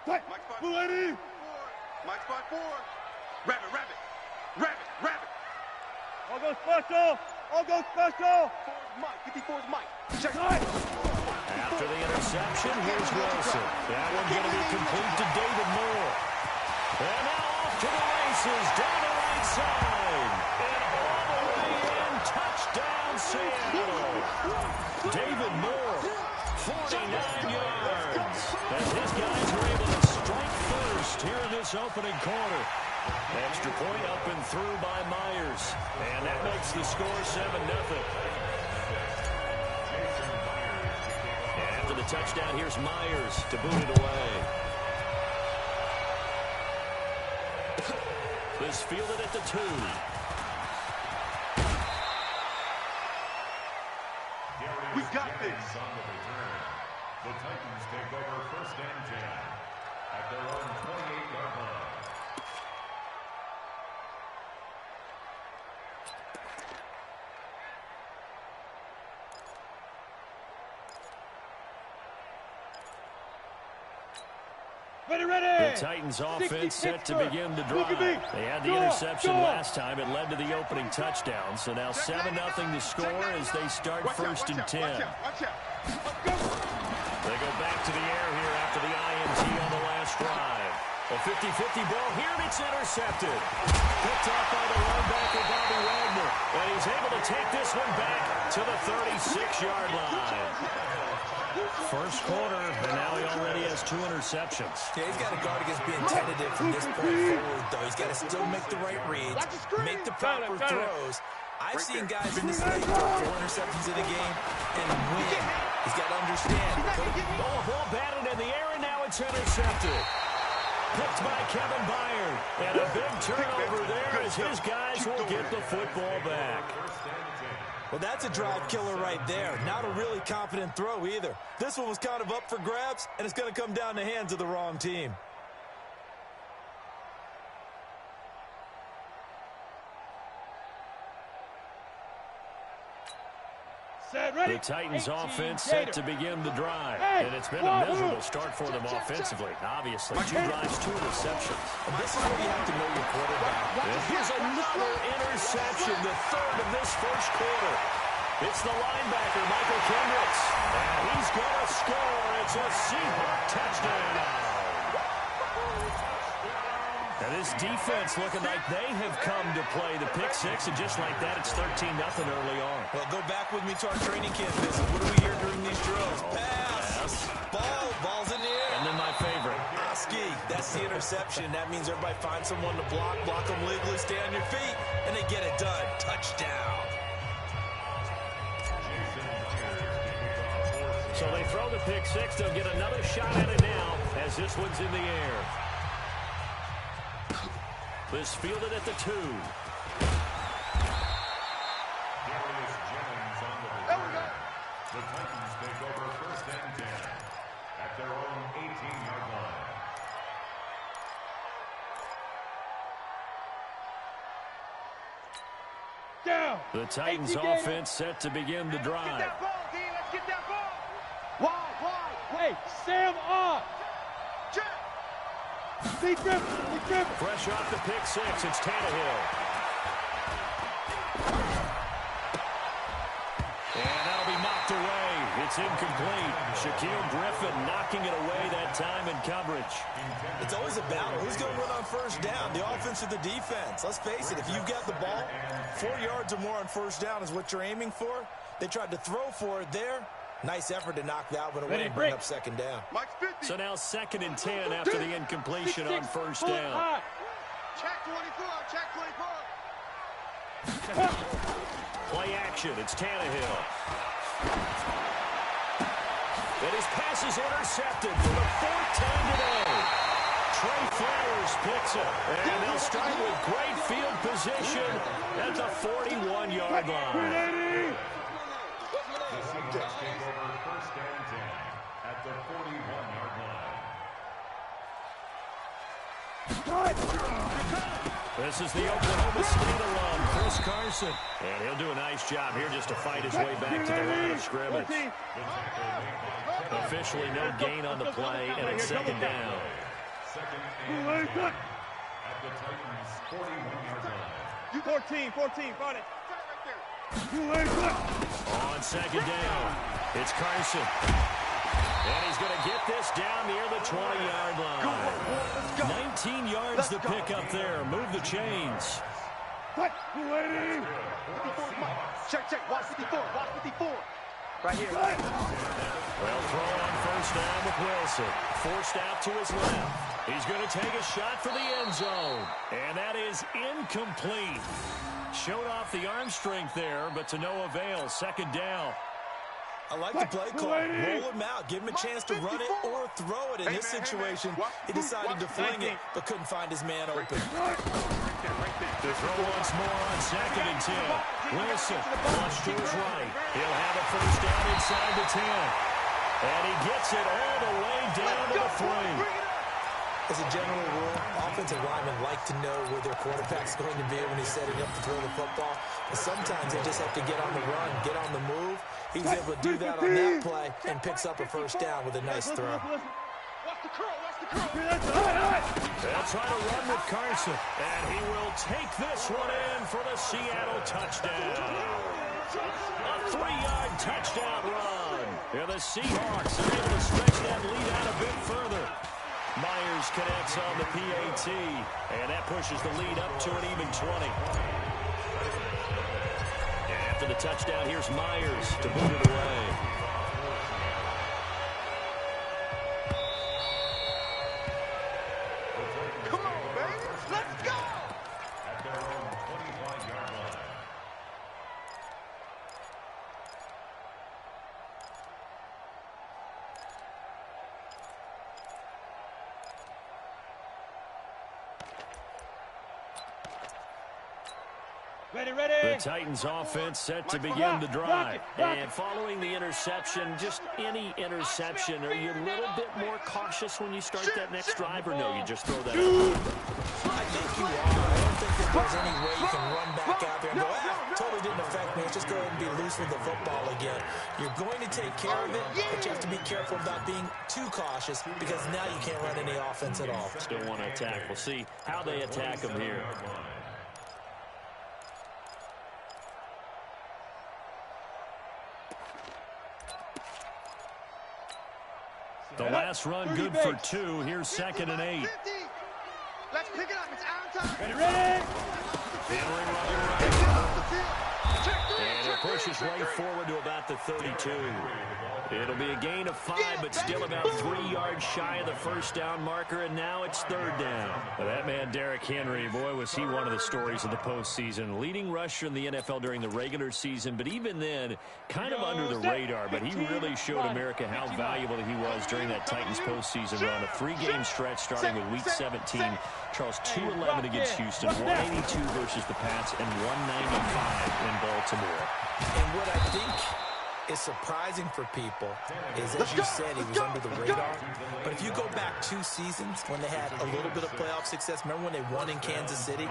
Mike spot 4. Rabbit. I'll go special. Forward Mike. 54's Mike. Check. After the interception, here's Wilson. That one's going to be complete to David Moore. And now off to the races, down the right side. And all the way in, touchdown Seattle. David Moore, 49 yards. As his guys were able to strike first here in this opening quarter. Extra point up and through by Myers. And that makes the score 7-0. After the touchdown, here's Myers to boot it away. This fielded at the 2. We got this. On the return, the Titans take over 1st and 10 at their own 28-yard line. The Titans offense set to begin the drive. They had the interception last time. It led to the opening touchdown. So now 7-0 to score as they start 1st and 10. They go back to the air here after the INT on the last drive. A 50-50 ball here, and it's intercepted. Picked off by the linebacker, Bobby Wagner. And he's able to take this one back to the 36-yard line. First quarter, and now he already has 2 interceptions. Yeah, he's got to guard against being tentative from this point forward, though. He's got to still make the right reads, make the proper throws. I've seen guys in this league throw 4 interceptions in a game and win. He's got to understand. Ball batted in the air, and now it's intercepted. Picked by Kevin Byard. And a big turnover there as his guys will get the football back. Well, that's a drive killer right there. Not a really confident throw either. This one was kind of up for grabs, and it's going to come down the hands of the wrong team. The Titans offense set to begin the drive. And it's been a miserable start for them offensively. Obviously, 2 drives, 2 receptions. And this is where you have to know your quarterback. And here's another interception, the 3rd of this first quarter. It's the linebacker, Michael Kendricks. And he's going to score. It's a Seahawk touchdown. And this defense looking like they have come to play the pick 6, and just like that, it's 13-0 early on. Well, go back with me to our training camp visit. What do we hear during these drills? Pass. Ball's in the air. And then my favorite. Ski. That's the interception. That means everybody finds someone to block them legally, stay on your feet, and they get it done. Touchdown. So they throw the pick 6. They'll get another shot at it now as this one's in the air. This fielded at the 2. The Titans take over 1st and 10 at their own 18-yard line. Down. The Titans offense set to begin the drive. Let's get that ball. Wide. Hey, Sam off. Big grip. Fresh off the pick 6, it's Tannehill. And that'll be knocked away. It's incomplete. Shaquille Griffin knocking it away that time in coverage. It's always a battle. Who's going to win on 1st down? The offense or the defense? Let's face it, if you've got the ball, 4 yards or more on 1st down is what you're aiming for. They tried to throw for it there. Nice effort to knock that one away and bring up 2nd down. So now 2nd and 10 after the incompletion on 1st down. Check 24. Play action. It's Tannehill. And his pass is intercepted for the 4th time today. Trey Flowers picks it. And they'll start with great field position at the 41-yard line. The Seahawks take over 1st and 10 at the 41-yard line. This is the Oklahoma State alum, Chris Carson. And he'll do a nice job here just to fight his way back to the line of scrimmage. Officially no gain on the play, and it's second down. At the Titans' 41-yard line. 14, fight it. On second down, it's Carson. And he's going to get this down near the 20-yard line. 19 yards to pick up there. Move the chains. Check. Watch 54. Right here. Well, throw on first down with Wilson. Forced out to his left. He's going to take a shot for the end zone. And that is incomplete. Showed off the arm strength there, but to no avail. Second down. I like the play call. Roll him out. Give him a chance to run it or throw it. In this situation, he decided to fling it, but couldn't find his man open. To throw once more on second and 10. Wilson, launch to his right. He'll have a first down inside the 10. And he gets it all the way down to the 3. As a general rule, offensive linemen like to know where their quarterback's going to be when he's setting up to throw the football. But sometimes they just have to get on the run, get on the move. He was able to do that on that play and picks up a first down with a nice throw. Watch the curl. They'll try to run with Carson. And he will take this one in for the Seattle touchdown. A 3-yard touchdown run. And the Seahawks are able to stretch that lead out a bit further. Myers connects on the PAT, and that pushes the lead up to an even 20. And after the touchdown, here's Myers to boot it away. Come on, baby. Let's go. At their own 25-yard line. The Titans offense set to begin the drive. And following the interception, just any interception, are you a little bit more cautious when you start that next drive, or no, you just throw that out? I think you are. I don't think that there's any way you can run back out there and go, totally didn't affect me. Just go ahead and be loose with the football again. You're going to take care of it, but you have to be careful about being too cautious because now you can't run any offense at all. Still want to attack. We'll see how they attack them here. The last run good for 2. Here's second and 8. Let's pick it up. It's our time. Ready? Henry running right. And it pushes right forward to about the 32. It'll be a gain of 5, but still about 3 yards shy of the first down marker, and now it's third down. Well, that man, Derrick Henry, boy, was he one of the stories of the postseason. Leading rusher in the NFL during the regular season, but even then, kind of under the radar. But he really showed America how valuable he was during that Titans postseason run. A 3-game stretch starting with Week 17. Charles, 2-11 against Houston, 182 versus the Pats, and 195 in Baltimore. And what I think is surprising for people is, as you said, he was under the radar. But if you go back 2 seasons when they had a little bit of playoff success, remember when they won in Kansas City?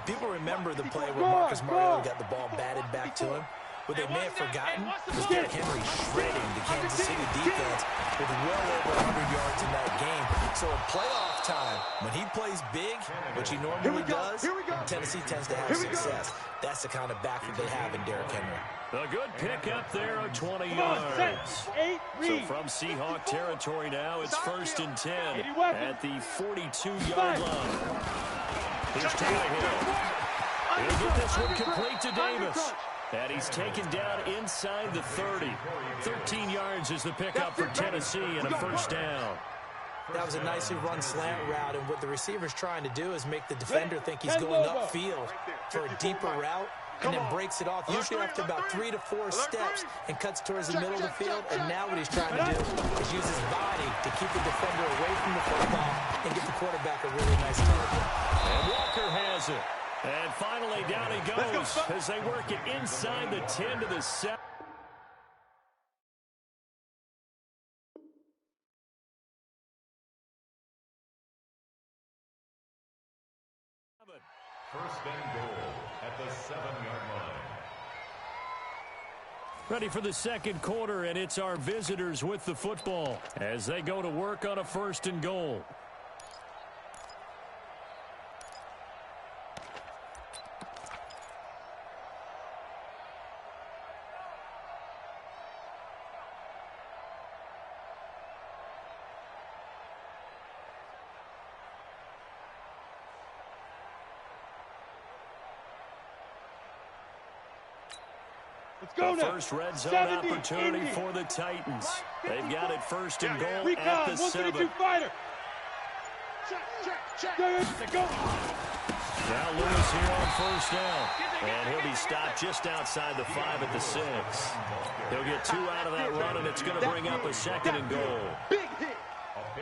People remember the play where Marcus Mariota got the ball batted back to him. What they may have forgotten was Derrick Henry shredding the Kansas City defense with well over 100 yards in that game. So in playoff time, when he plays big, which he normally does, Tennessee tends to have success. That's the kind of back that they have in Derrick Henry. A good pickup there of 20 yards. So from Seahawk territory now, it's first and 10 at the 42-yard line. Here's Tannehill. He'll get this one complete to Davis. And he's taken down inside the 30. 13 yards is the pickup for Tennessee and a first down. That was a nicely run slant route, and what the receiver's trying to do is make the defender think he's going upfield for a deeper route, and then breaks it off, usually after about 3 to 4 steps, and cuts towards the middle of the field. And now what he's trying to do is use his body to keep the defender away from the football and give the quarterback a really nice target. And Walker has it. And finally, down he goes as they work it inside the 10 to the 7. First and goal at the 7-yard line. Ready for the second quarter, and it's our visitors with the football as they go to work on a first and goal. Let's go now. First red zone 70, opportunity Indy. for the Titans. They've got it first and goal Recon, at the 7. 132 fighter. Go. Now Lewis here on first down. And he'll be stopped just outside the 5 at the 6. He'll get 2 out of that run, and it's going to bring up a second and goal.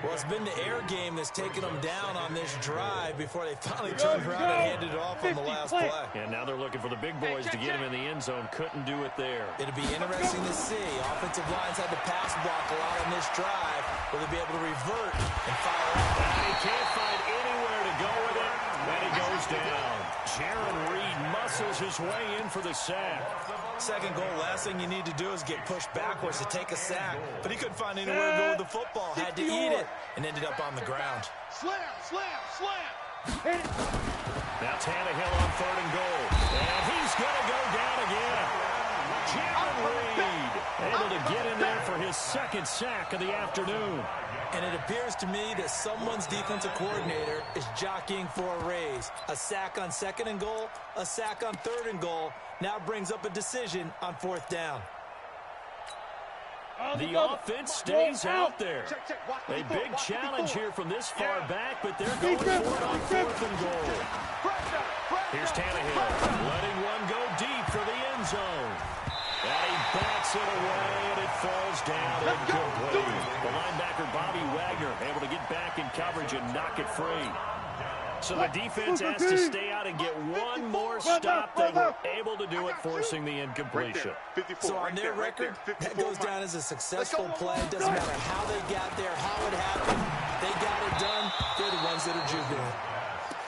Well, it's been the air game that's taken them down on this drive before they finally turned around and handed it off on the last play. And now they're looking for the big boys to get him in the end zone. Couldn't do it there. It'll be interesting to see. Offensive lines had to pass block a lot on this drive. Will they be able to revert and fire up? And he can't find anywhere to go with it. And he goes down. Jaron Reed muscles his way in for the sack. Second goal, last thing you need to do is get pushed backwards to take a sack. But he couldn't find anywhere to go with the football. Had to eat it and ended up on the ground. Slam. Now Tannehill on third and goal. And he's going to go down again. Jaron Reed able to get in there for his second sack of the afternoon. And it appears to me that someone's defensive coordinator is jockeying for a raise. A sack on second and goal, a sack on third and goal. Now brings up a decision on fourth down. The offense stays out there. A big challenge here from this far back, but they're going for it on fourth and goal. Here's Tannehill letting one go deep for the end zone. And he backs it away, and it falls down incomplete. The linebacker, Bobby Wagner, able to get back in coverage and knock it free. So the defense has to stay out and get one more stop. They were able to do it, forcing the incompletion. So on their record, that goes down as a successful play. It doesn't matter how they got there, how it happened. They got it done. They're the ones that are jubilant.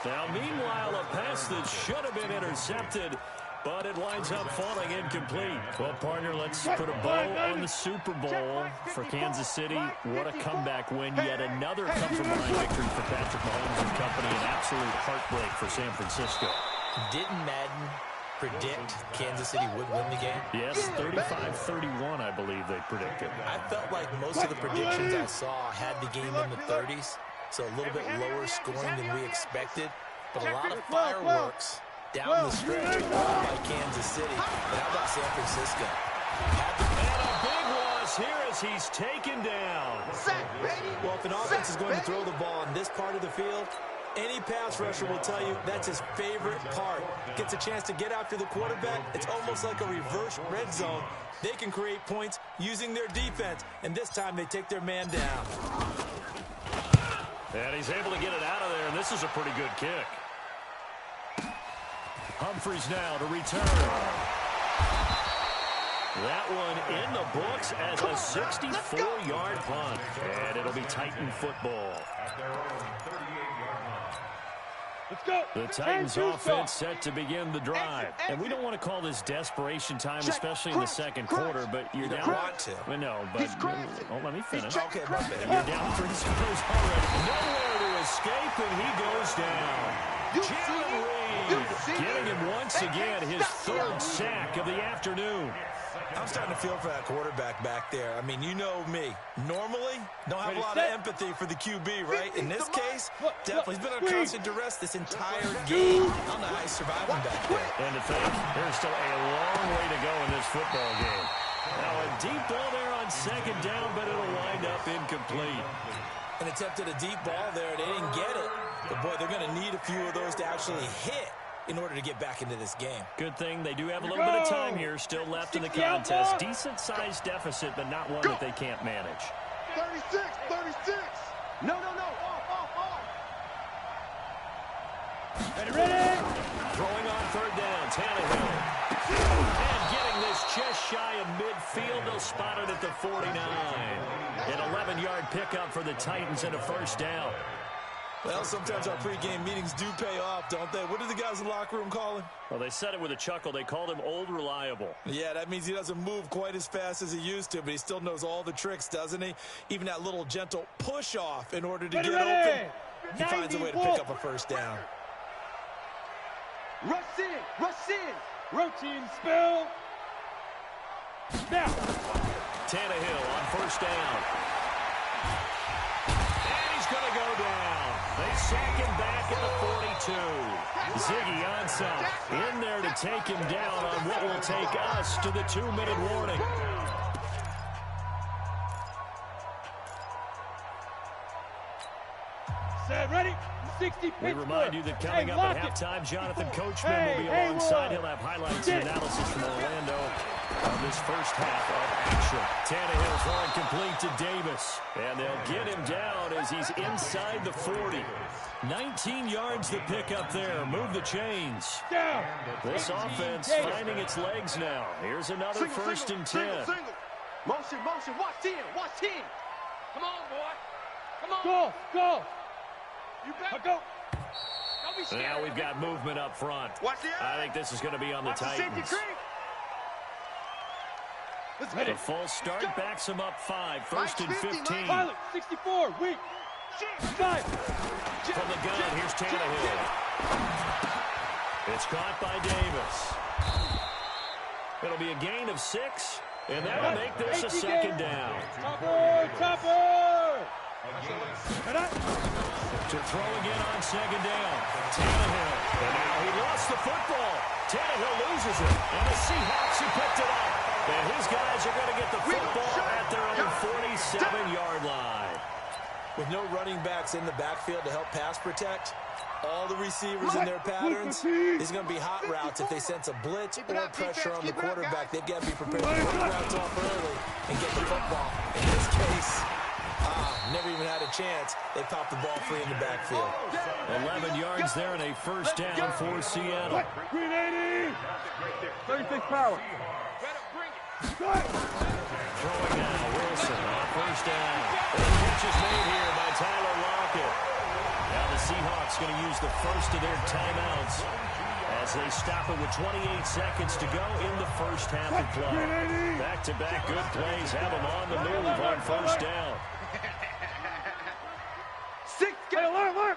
Now, meanwhile, a pass that should have been intercepted, but it winds up falling incomplete. Well, partner, let's put a bow on the Super Bowl for Kansas City. What a comeback win. Yet another come-from-behind victory for Patrick Mahomes and company. An absolute heartbreak for San Francisco. Didn't Madden predict Kansas City would win the game? Yes, 35-31, I believe they predicted. I felt like most of the predictions I saw had the game in the 30s, so a little bit lower scoring than we expected, but a lot of fireworks down the stretch by Kansas City. And how about San Francisco? And a big loss here as he's taken down. Well, if an offense is going to throw the ball in this part of the field, any pass rusher will tell you that's his favorite part. Gets a chance to get after the quarterback. It's almost like a reverse red zone. They can create points using their defense, and this time they take their man down. And he's able to get it out of there, and this is a pretty good kick. Humphries now to return. That one in the books as a 64-yard punt. And it'll be Titan football. At their own 38-yard line. Let's go. The Titans offense set to begin the drive. And we don't want to call this desperation time, especially in the second quarter, but you're down. Want to. I know, but let me finish. Okay, my bad. You're down 3 scores already. Nowhere to escape, and he goes down. Jaron Reed getting him once again his third sack of the afternoon. I'm starting to feel for that quarterback back there. I mean, you know me. Normally, don't have a lot of empathy for the QB, right? In this case, definitely he's been under constant duress this entire game. I don't know how he's surviving back there. And to think, there's still a long way to go in this football game. Now a deep ball there on second down, but it'll wind up incomplete. And attempted a deep ball there. They didn't get it. But, boy, they're going to need a few of those to actually hit in order to get back into this game. Good thing they do have a little bit of time here still left in the contest. Decent-sized deficit, but not one that they can't manage. 36. No. Off. Ready? Throwing on third down, Tannehill. And getting this just shy of midfield. They'll spot it at the 49. An 11-yard pickup for the Titans and a first down. Well, sometimes our pregame meetings do pay off, don't they? What do the guys in the locker room call him? Well, they said it with a chuckle. They called him Old Reliable. Yeah, that means he doesn't move quite as fast as he used to, but he still knows all the tricks, doesn't he? Even that little gentle push-off in order to get open. He finds a way to pick up a first down. Rush in. Rush in. Routine spell. Now. Tannehill on first down. And he's going to go down. They sack him back at the 42. Ziggy Ansah in there to take him down on what will take us to the 2-minute warning. Set, ready. 60 We remind you that coming up at halftime, Jonathan Coachman will be alongside. He'll have highlights and analysis from Orlando on this first half of action. Tannehill throwing complete to Davis. And they'll get him down as he's inside the 40. 19 yards the pick up there. Move the chains. Down. This offense finding its legs now. Here's another first and 10. Motion. Watch 10. Watch 10. Come on, boy. Come on. Go. You better Go. Don't be scared. Now we've got movement up front. Watch the I think this is going to be on the Titans. The false start backs him up 5. First and 15. Pilot, 64, weak. 5. From the gun, here's Tannehill. It's caught by Davis. It'll be a gain of 6, and that'll make this a second down. Topper! To throw again on second down. Tannehill. And now he lost the football. Tannehill loses it. And the Seahawks who picked it up. And his guys are going to get the football at their own 47-yard line. With no running backs in the backfield to help pass protect, all the receivers in their patterns, these are going to be hot routes if they sense a blitz or pressure on the quarterback. They've got to be prepared to work routes off early and get the football. In this case, never even had a chance. They popped the ball free in the backfield. 11 yards there and a first down for Seattle. Green 80. 36 power. Throwing now, Wilson on first down. And the catch is made here by Tyler Lockett. Now the Seahawks going to use the first of their timeouts as they stop it with 28 seconds to go in the first half of play. Back-to-back good plays have them on the move on first down. Alert!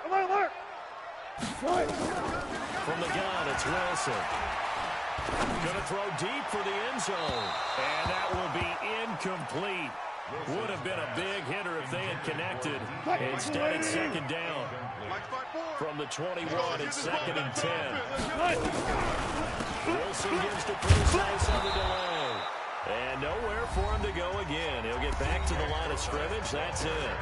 From the gun, it's Wilson. Going to throw deep for the end zone. And that will be incomplete. Would have been a big hitter if they had connected. Instead, it's second down. From the 21, it's second and 10. Wilson gives to Price on the delay. And nowhere for him to go again. He'll get back to the line of scrimmage. That's it.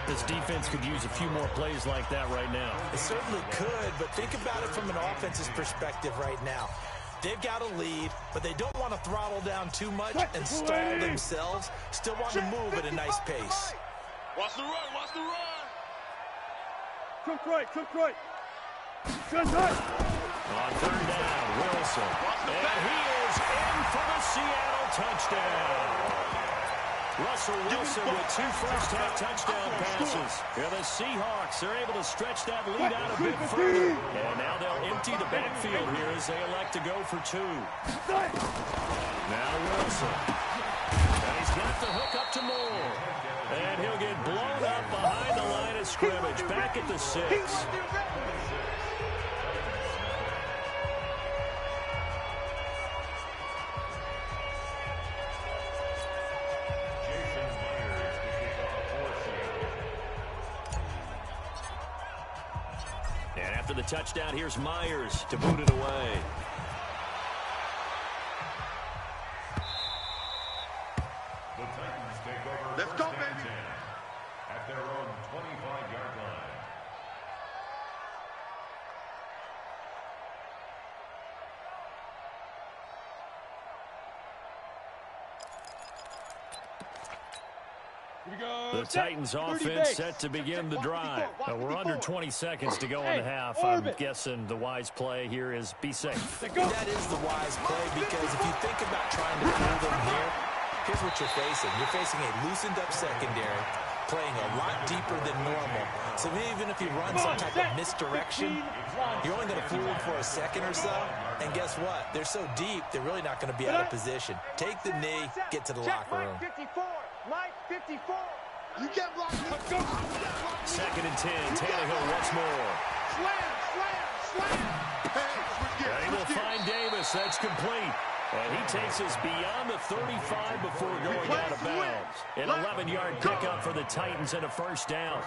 This defense could use a few more plays like that right now. It certainly could, but think about it from an offense's perspective right now. They've got a lead, but they don't want to throttle down too much and stall themselves. Still want to move at a nice pace. Watch the run. Cook right. On third down, Wilson. And he is in for the Seattle touchdown. Russell Wilson with 2 first-half touchdown passes. And the Seahawks are able to stretch that lead out a bit further. And now they'll empty the backfield here as they elect to go for 2. Now Wilson. And he's got the hook up to Moore. And he'll get blown up behind the line of scrimmage. Back at the 6. And after the touchdown, here's Myers to boot it away. The Titans take over. Let's go, baby. At their own 25-yard line. The Titans offense set to begin the drive. Now we're under 20 seconds to go in the half. I'm guessing the wise play here is be safe. That is the wise play, because if you think about trying to pull them here, here's what you're facing. You're facing a loosened up secondary, playing a lot deeper than normal. So even if you run some type of misdirection, you're only going to fool them for a second or so. And guess what? They're so deep, they're really not going to be out of position. Take the knee, get to the locker room. 54, Mike 54. You get blocked. Second and 10. Tannehill once more. Slam. They will find Davis. That's complete. And he takes us beyond the 35 before going out of bounds. An 11-yard pickup for the Titans and a first down.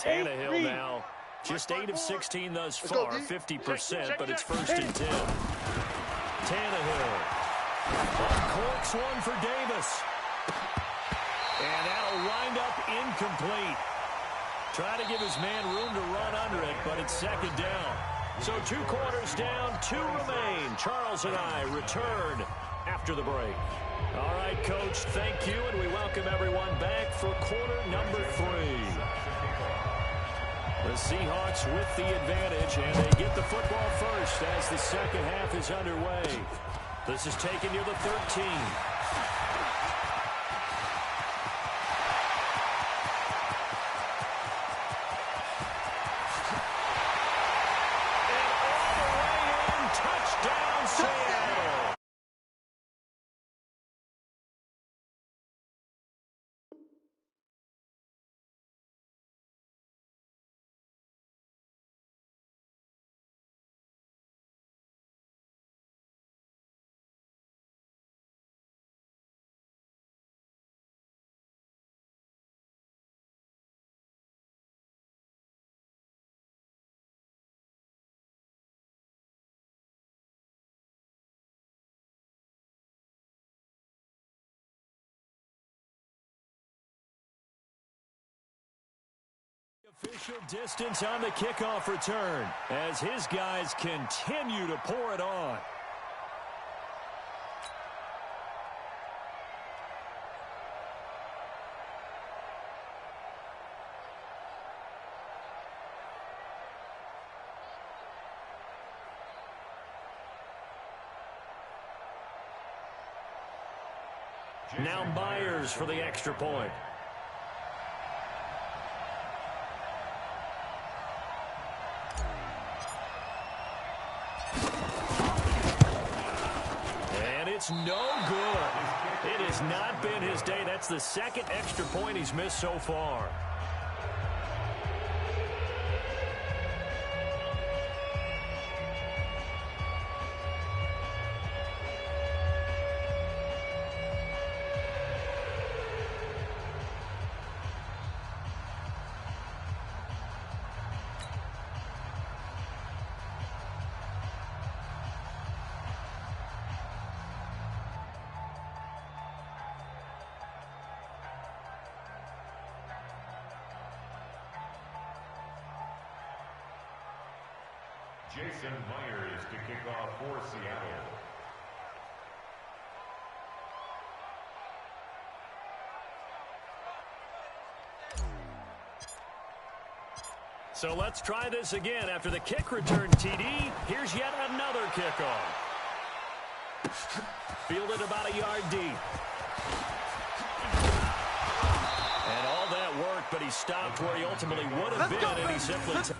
Tannehill now just 8 of 16 thus far, 50%, but it's first and 10. Tannehill uncorks one for Davis. And that'll wind up incomplete. Try to give his man room to run under it, but it's second down. So 2 quarters down, 2 remain. Charles and I return after the break. All right, Coach, thank you, and we welcome everyone back for quarter number 3. The Seahawks with the advantage, and they get the football first as the second half is underway. This is taken near the 13. Official distance on the kickoff return as his guys continue to pour it on. Now Myers for the extra point. It's no good. It has not been his day. That's the second extra point he's missed so far. Jason Myers to kick off for Seattle. So let's try this again. After the kick return TD, here's yet another kickoff. Fielded about a yard deep. And all that work, but he stopped where he ultimately would have been, and he simply...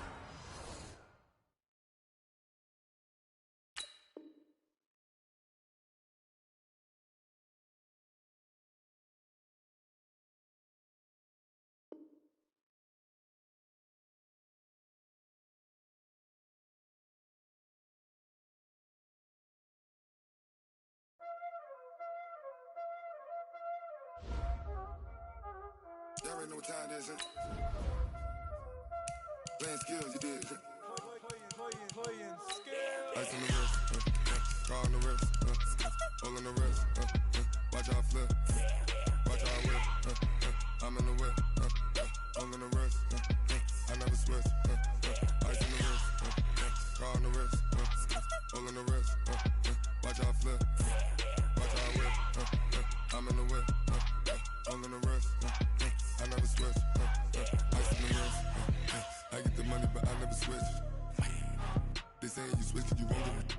Y'all already know what time it is, huh? Playing skills, you did, huh? Playing skills. Ice on the wrist, car on the wrist, hole in the wrist, watch how I flip, watch how I whip, I'm in the whip, hole in the wrist, I never switch, ice on the wrist, car on the wrist, hole in the wrist, watch how I flip, watch how I whip, I'm in the whip, hole in the wrist, I never switch, ice in the wrist, I get the money but I never switch. They saying you switch 'cause you won't get it.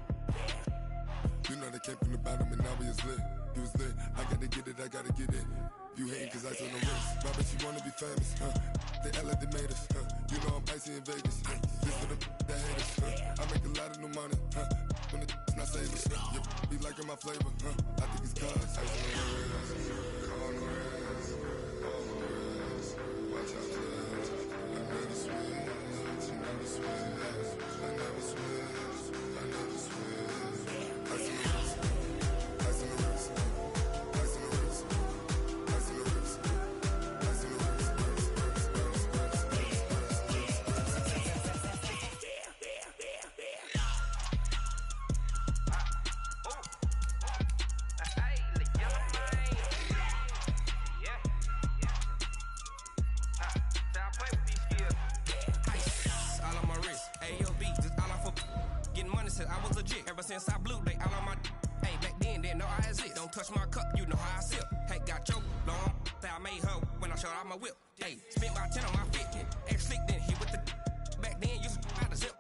You know they came from the bottom and now we is lit. You was lit, I gotta get it, I gotta get it. You hating cause ice on the wrist. I bet you wanna be famous, They act like they made us, You know I'm icy in Vegas, This for the that hate us, I make a lot of new money, When the not saving, You be liking my flavor, I think it's cause ice on the wrist, on the wrist, on the wrist. Watch out, please. I never switch, I never switch, I never switch, I never switch. Ice on the wrist, ice on the wrist, ice on the wrist, ice on the wrist, ice on the wrist, I was legit ever since I blew they all on my hey back then didn't know I exist. Don't touch my cup, you know how I sip. Hey, got choked long that I made her when I showed out my whip. Hey, spent about 10 on my fit. Ex slick then hit with the back then used to out the zip.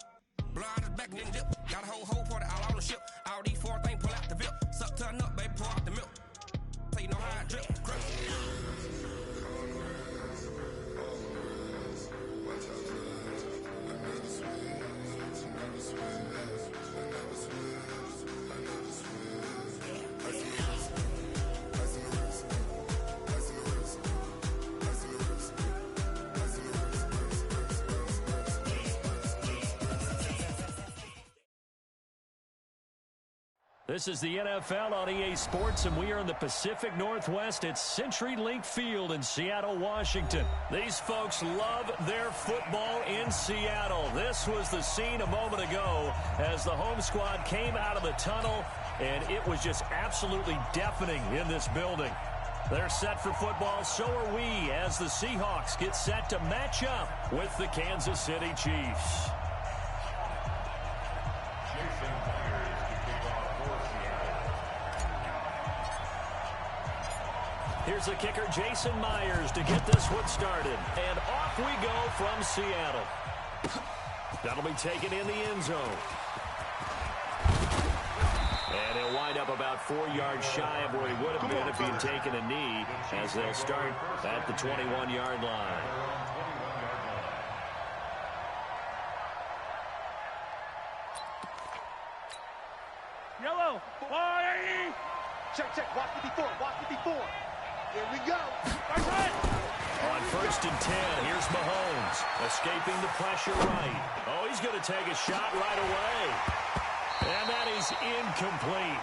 Blow out his back and then dip. Got a whole party all on the ship. All these four things pull out the VIP. Suck turn up, baby, pour out the milk. So you know how I drip. Crip. This is the NFL on EA Sports, and we are in the Pacific Northwest at CenturyLink Field in Seattle, Washington. These folks love their football in Seattle. This was the scene a moment ago as the home squad came out of the tunnel, and it was just absolutely deafening in this building. They're set for football, so are we, as the Seahawks get set to match up with the Kansas City Chiefs. Here's the kicker, Jason Myers, to get this one started. And off we go from Seattle. That'll be taken in the end zone. And he'll wind up about 4 yards shy of where he would have been if he had taken a knee, as they'll start at the 21-yard line. Yellow, 180. Check, watch 54, watch 54. Here we go. On 1st and 10, here's Mahomes, escaping the pressure right. Oh, he's going to take a shot right away. And that is incomplete.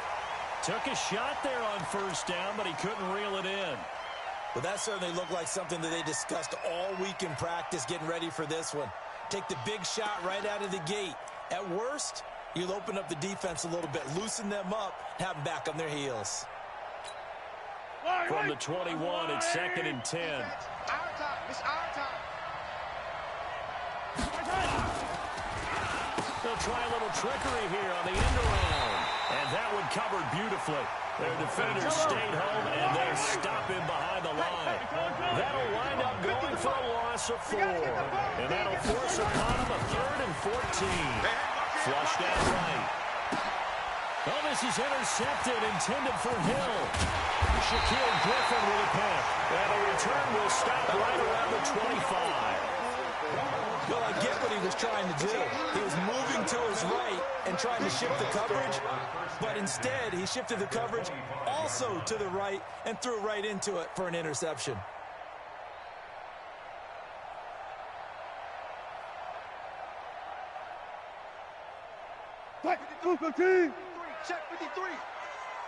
Took a shot there on 1st down, but he couldn't reel it in. Well, that certainly looked like something that they discussed all week in practice, getting ready for this one. Take the big shot right out of the gate. At worst, you'll open up the defense a little bit, loosen them up, and have them back on their heels. From the 21, it's 2nd and 10. Our time, it's our time. They'll try a little trickery here on the end around. And that one covered beautifully. Their defenders stayed home, and they stop him behind the line. That'll wind up going for a loss of 4. And that'll force upon him a 3rd and 14. Flushed out right. Oh, this is intercepted, intended for Hill. Shaquille Griffin with a pick. And the return will stop right around the 25. Well, I get what he was trying to do. He was moving to his right and trying to shift the coverage, but instead he shifted the coverage also to the right and threw right into it for an interception. Check 53.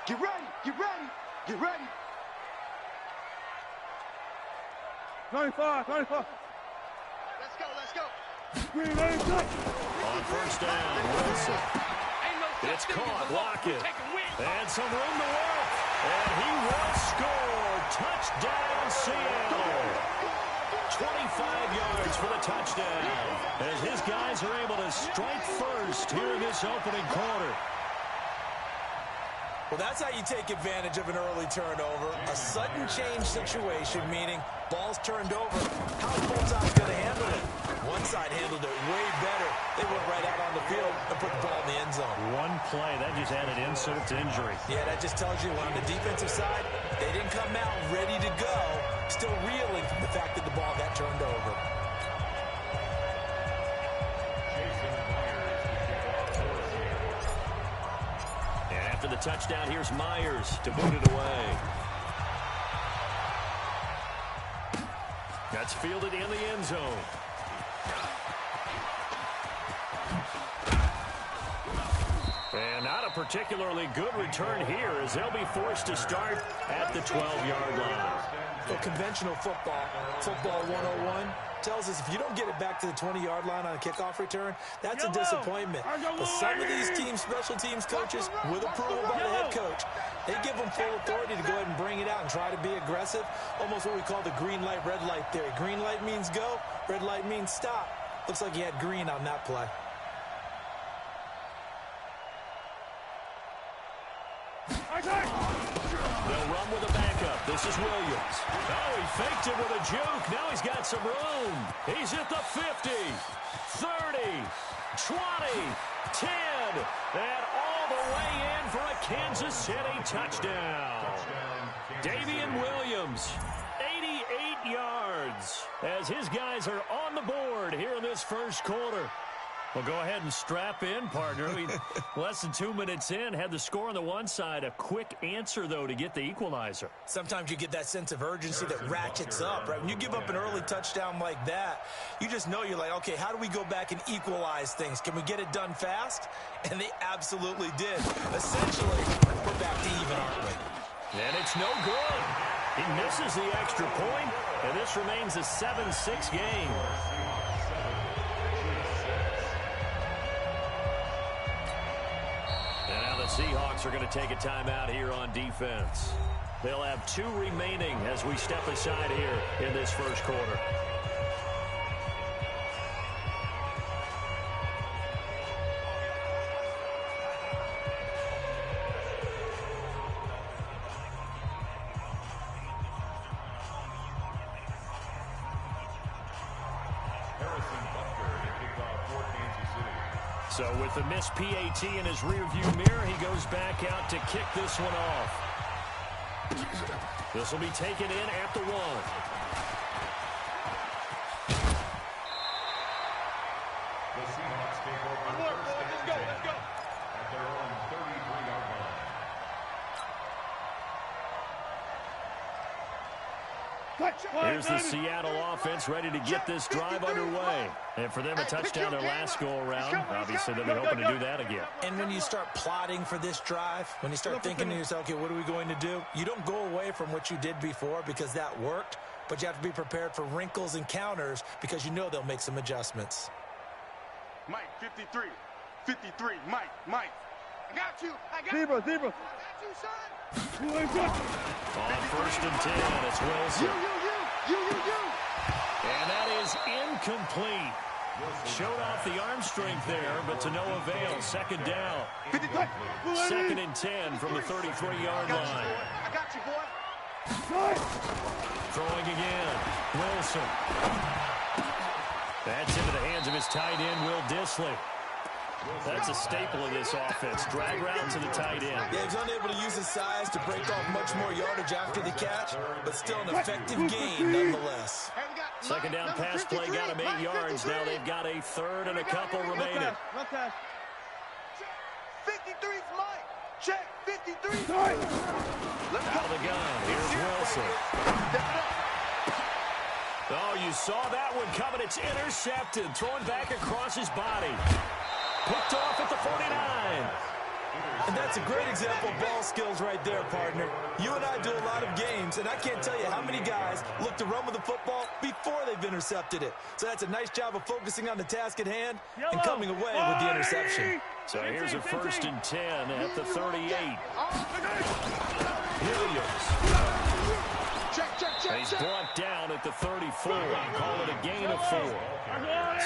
Get ready, get ready, get ready. 95. Let's go. On 1st down, Wilson. It's caught, Lockett. And some room to work. And he will score. Touchdown, Seattle. 25 yards for the touchdown. As his guys are able to strike first here in this opening quarter. Well, that's how you take advantage of an early turnover. A sudden change situation, meaning ball's turned over. How's both sides going to handle it? One side handled it way better. They went right out on the field and put the ball in the end zone. One play, that just added insult to injury. Yeah, that just tells you on the defensive side, they didn't come out ready to go, still reeling from the fact that the ball got turned over. After the touchdown, here's Myers to boot it away. That's fielded in the end zone. And not a particularly good return here as they'll be forced to start at the 12-yard line. For conventional football 101, tells us if you don't get it back to the 20-yard line on a kickoff return, that's a disappointment. But some of these teams, special teams coaches, with approval by the head coach, they give them full authority to go ahead and bring it out and try to be aggressive, almost what we call the green light, red light theory. Green light means go, red light means stop. Looks like he had green on that play. They'll run with a backup. This is Williams. Oh, he faked it with a juke. Now he's got some room. He's at the 50, 30, 20, 10, and all the way in for a Kansas City touchdown. Davian Williams, 88 yards, as his guys are on the board here in this first quarter. Well, go ahead and strap in, partner. Less than 2 minutes in, had the score on the one side. A quick answer, though, to get the equalizer. Sometimes you get that sense of urgency that ratchets up, right? When you give up an early touchdown like that, you just know you're like, okay, how do we go back and equalize things? Can we get it done fast? And they absolutely did. Essentially, we're back to even, aren't we? And it's no good. He misses the extra point, and this remains a 7-6 game. The Seahawks are going to take a timeout here on defense. They'll have 2 remaining as we step aside here in this first quarter. So with the missed PAT in his rearview mirror, he goes back out to kick this one off. This will be taken in at the 1. The Seahawks take over first and 10 at their own 33-yard line. Here's the Seattle offense ready to get this drive underway. And for them, a touchdown their last go-around. Obviously, they'll be hoping to do that again. And when you start plotting for this drive, when you start thinking to yourself, okay, what are we going to do? You don't go away from what you did before because that worked, but you have to be prepared for wrinkles and counters because you know they'll make some adjustments. Mike, 53. 53. Mike. I got you. Zebra. I got you, son. On first and 10, it's Wilson. You. And that is incomplete. Showed off the arm strength there, but to no avail. Second down. 53. Second and 10 from the 33-yard line. I got you, boy. Throwing again. Wilson. That's into the hands of his tight end, Will Dissly. That's a staple of this offense. Drag route to the tight end. Yeah, he's unable to use his size to break off much more yardage after the catch, but still an effective gain nonetheless. Second down pass play got him 8 yards. Now they've got a third and a couple remaining. 53's Mike. Check 53. Out of the gun. Here's Wilson. Oh, you saw that one coming. It's intercepted. Throwing back across his body. Picked off at the 49. And that's a great example of ball skills right there, partner. You and I do a lot of games, and I can't tell you how many guys look to run with the football before they've intercepted it. So that's a nice job of focusing on the task at hand and coming away with the interception. So here's a first and 10 at the 38. Williams. He's brought down at the 34. Call it a gain of 4.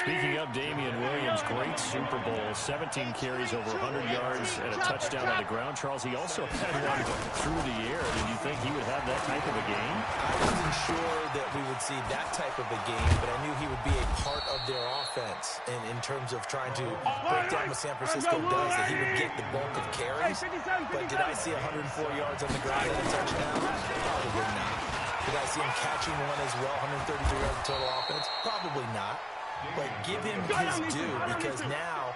Speaking of Damian Williams, great Super Bowl. 17 carries over 100 yards and a touchdown on the ground. Charles, he also had one through the air. Did you think he would have that type of a game? I wasn't sure that we would see that type of a game, but I knew he would be a part of their offense in terms of trying to break down what San Francisco does, that he would get the bulk of carries. But did I see 104 yards on the ground and a touchdown? Probably not. Did I see him catching one as well, 133 yards total offense? Probably not. But give him his due, because now,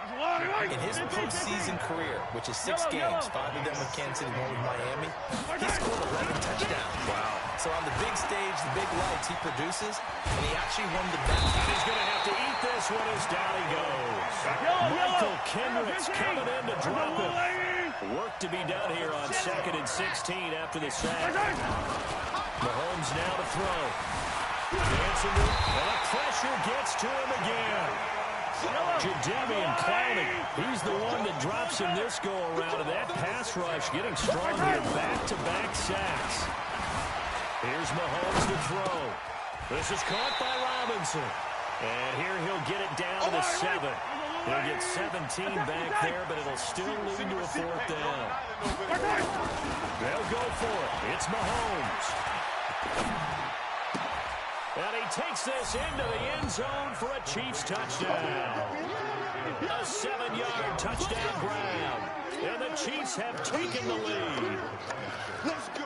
in his postseason career, which is 6 games, 5 of them with Kansas City, 1 with Miami, he scored 11 touchdowns. Wow. So on the big stage, the big lights, he produces, and he actually won the battle. And he's going to have to eat this one as down he goes. Michael Kendricks coming in to drop it. Work to be done here on 2nd and 16 after the sack. Mahomes now to throw. Dancing, and the pressure gets to him again. Jadeveon Clowney, he's the one that drops him this go-around, and that pass rush getting strong here. Back-to-back sacks. Here's Mahomes to throw. This is caught by Robinson. And here he'll get it down to the 7. He'll get 17 back there, but it'll still lead to a 4th down. They'll go for it. It's Mahomes. And he takes this into the end zone for a Chiefs touchdown. A 7-yard touchdown grab. And the Chiefs have taken the lead. Let's go.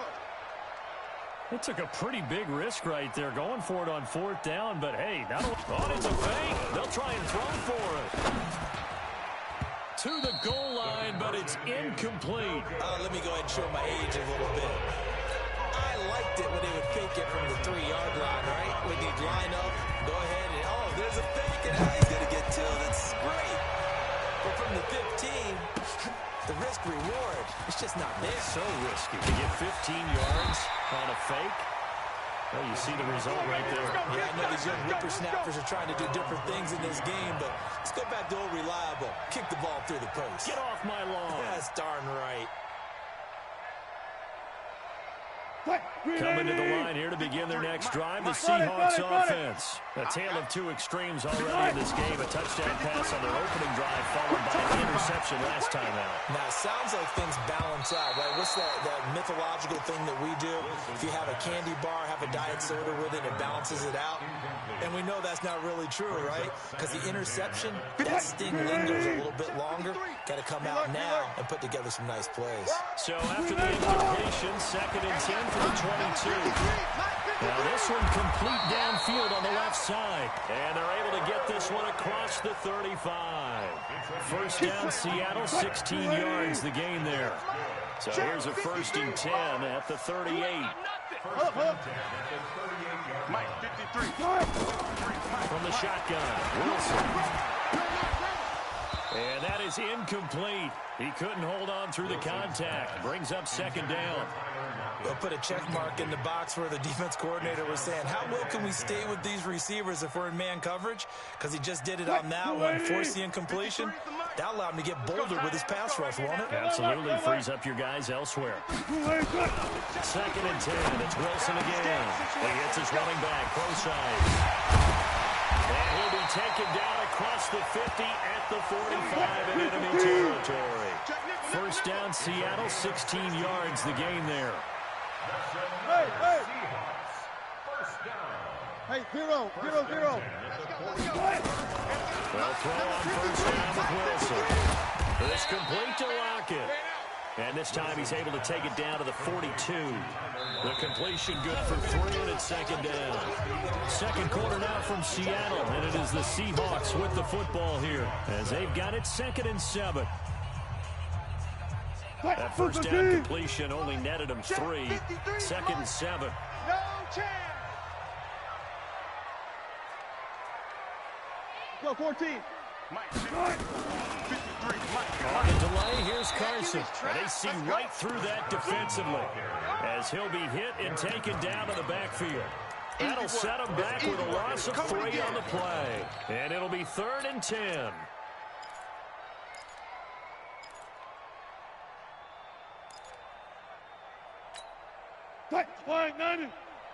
They took a pretty big risk right there, going for it on 4th down. But, hey, it's a fake. They'll try and throw for it. To the goal line, but it's incomplete. Let me go ahead and show my age a little bit. I liked it when they would fake it from the 3-yard line, right? When you'd line up, go ahead and, oh, there's a fake, and now he's going to get 2. That's great. But from the 15, the risk-reward, it's just not there. So risky to get 15 yards on a fake. Well, you see the result right there. Yeah, I know these young whippersnappers are trying to do different things in this game, but let's go back to old reliable. Kick the ball through the post. Get off my lawn. That's darn right. Coming to the line here to begin their next drive, the Seahawks offense. A tale of 2 extremes already in this game. A touchdown pass on their opening drive, followed by an interception last time out. Now, it sounds like things balance out, right? What's that mythological thing that we do? If you have a candy bar, have a diet soda with it, it balances it out. And we know that's not really true, right? Because the interception, that sting lingers a little bit longer. Got to come out now and put together some nice plays. So after the incompletion, 2nd and 10 for the 22. Now this one complete downfield on the left side. And they're able to get this one across the 35. First down, Seattle, 16 yards the gain there. So here's a 1st and 10 at the 38. Mike, 53. From the shotgun, Wilson. And that is incomplete. He couldn't hold on through the contact. Brings up 2nd down. They'll put a check mark in the box where the defense coordinator was saying, how well can we stay with these receivers if we're in man coverage? Because he just did it on that one, forced the incompletion. That allowed him to get bolder with his pass rush, won't it? Absolutely frees up your guys elsewhere. 2nd and 10. It's Wilson again. He hits his running back, close side. And he'll be taken down across the 50 at the 45 in enemy territory. First down, Seattle, 16 yards the gain there. Hey, 0, 0, 0. They'll throw on first down with Wilson. It's complete to Lockett. And this time he's able to take it down to the 42. The completion good for 3, and it's 2nd down. Second quarter now from Seattle, and it is the Seahawks with the football here as they've got it 2nd and 7. That first down completion only netted him 3. 2nd and 7. No chance. Go, 14. Mike, 53. Mike. On the delay, here's Carson. And they see right through that defensively as he'll be hit and taken down to the backfield. That'll set him back with a loss of 3 on the play. And it'll be 3rd and 10.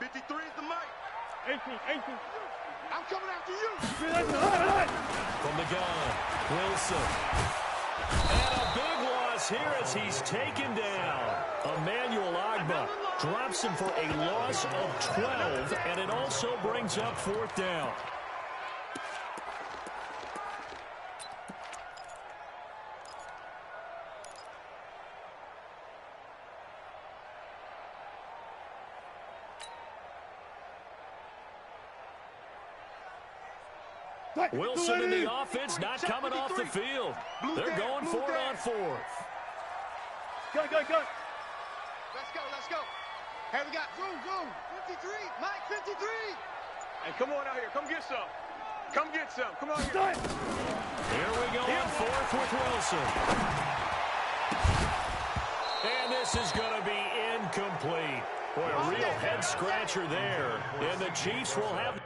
53 is the mic. 18. I'm coming after you. From the gun, Wilson. And a big loss here as he's taken down. Emmanuel Agba drops him for a loss of 12, and it also brings up 4th down. Wilson in the offense, not coming off the field. They're going for it on 4th. Go. Let's go. Hey, we got zoom. 53, Mike, 53. Hey, come on out here. Come get some. Come on here. Here we go on 4th with Wilson. And this is going to be incomplete. Boy, a real head-scratcher there. And the Chiefs will have...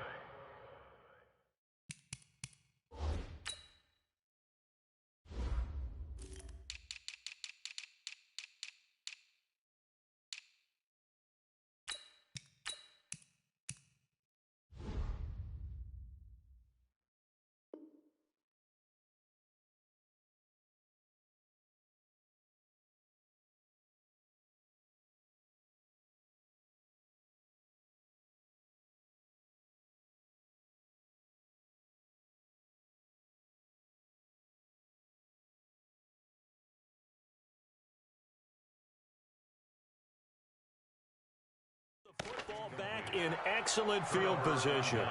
Football back in excellent field position.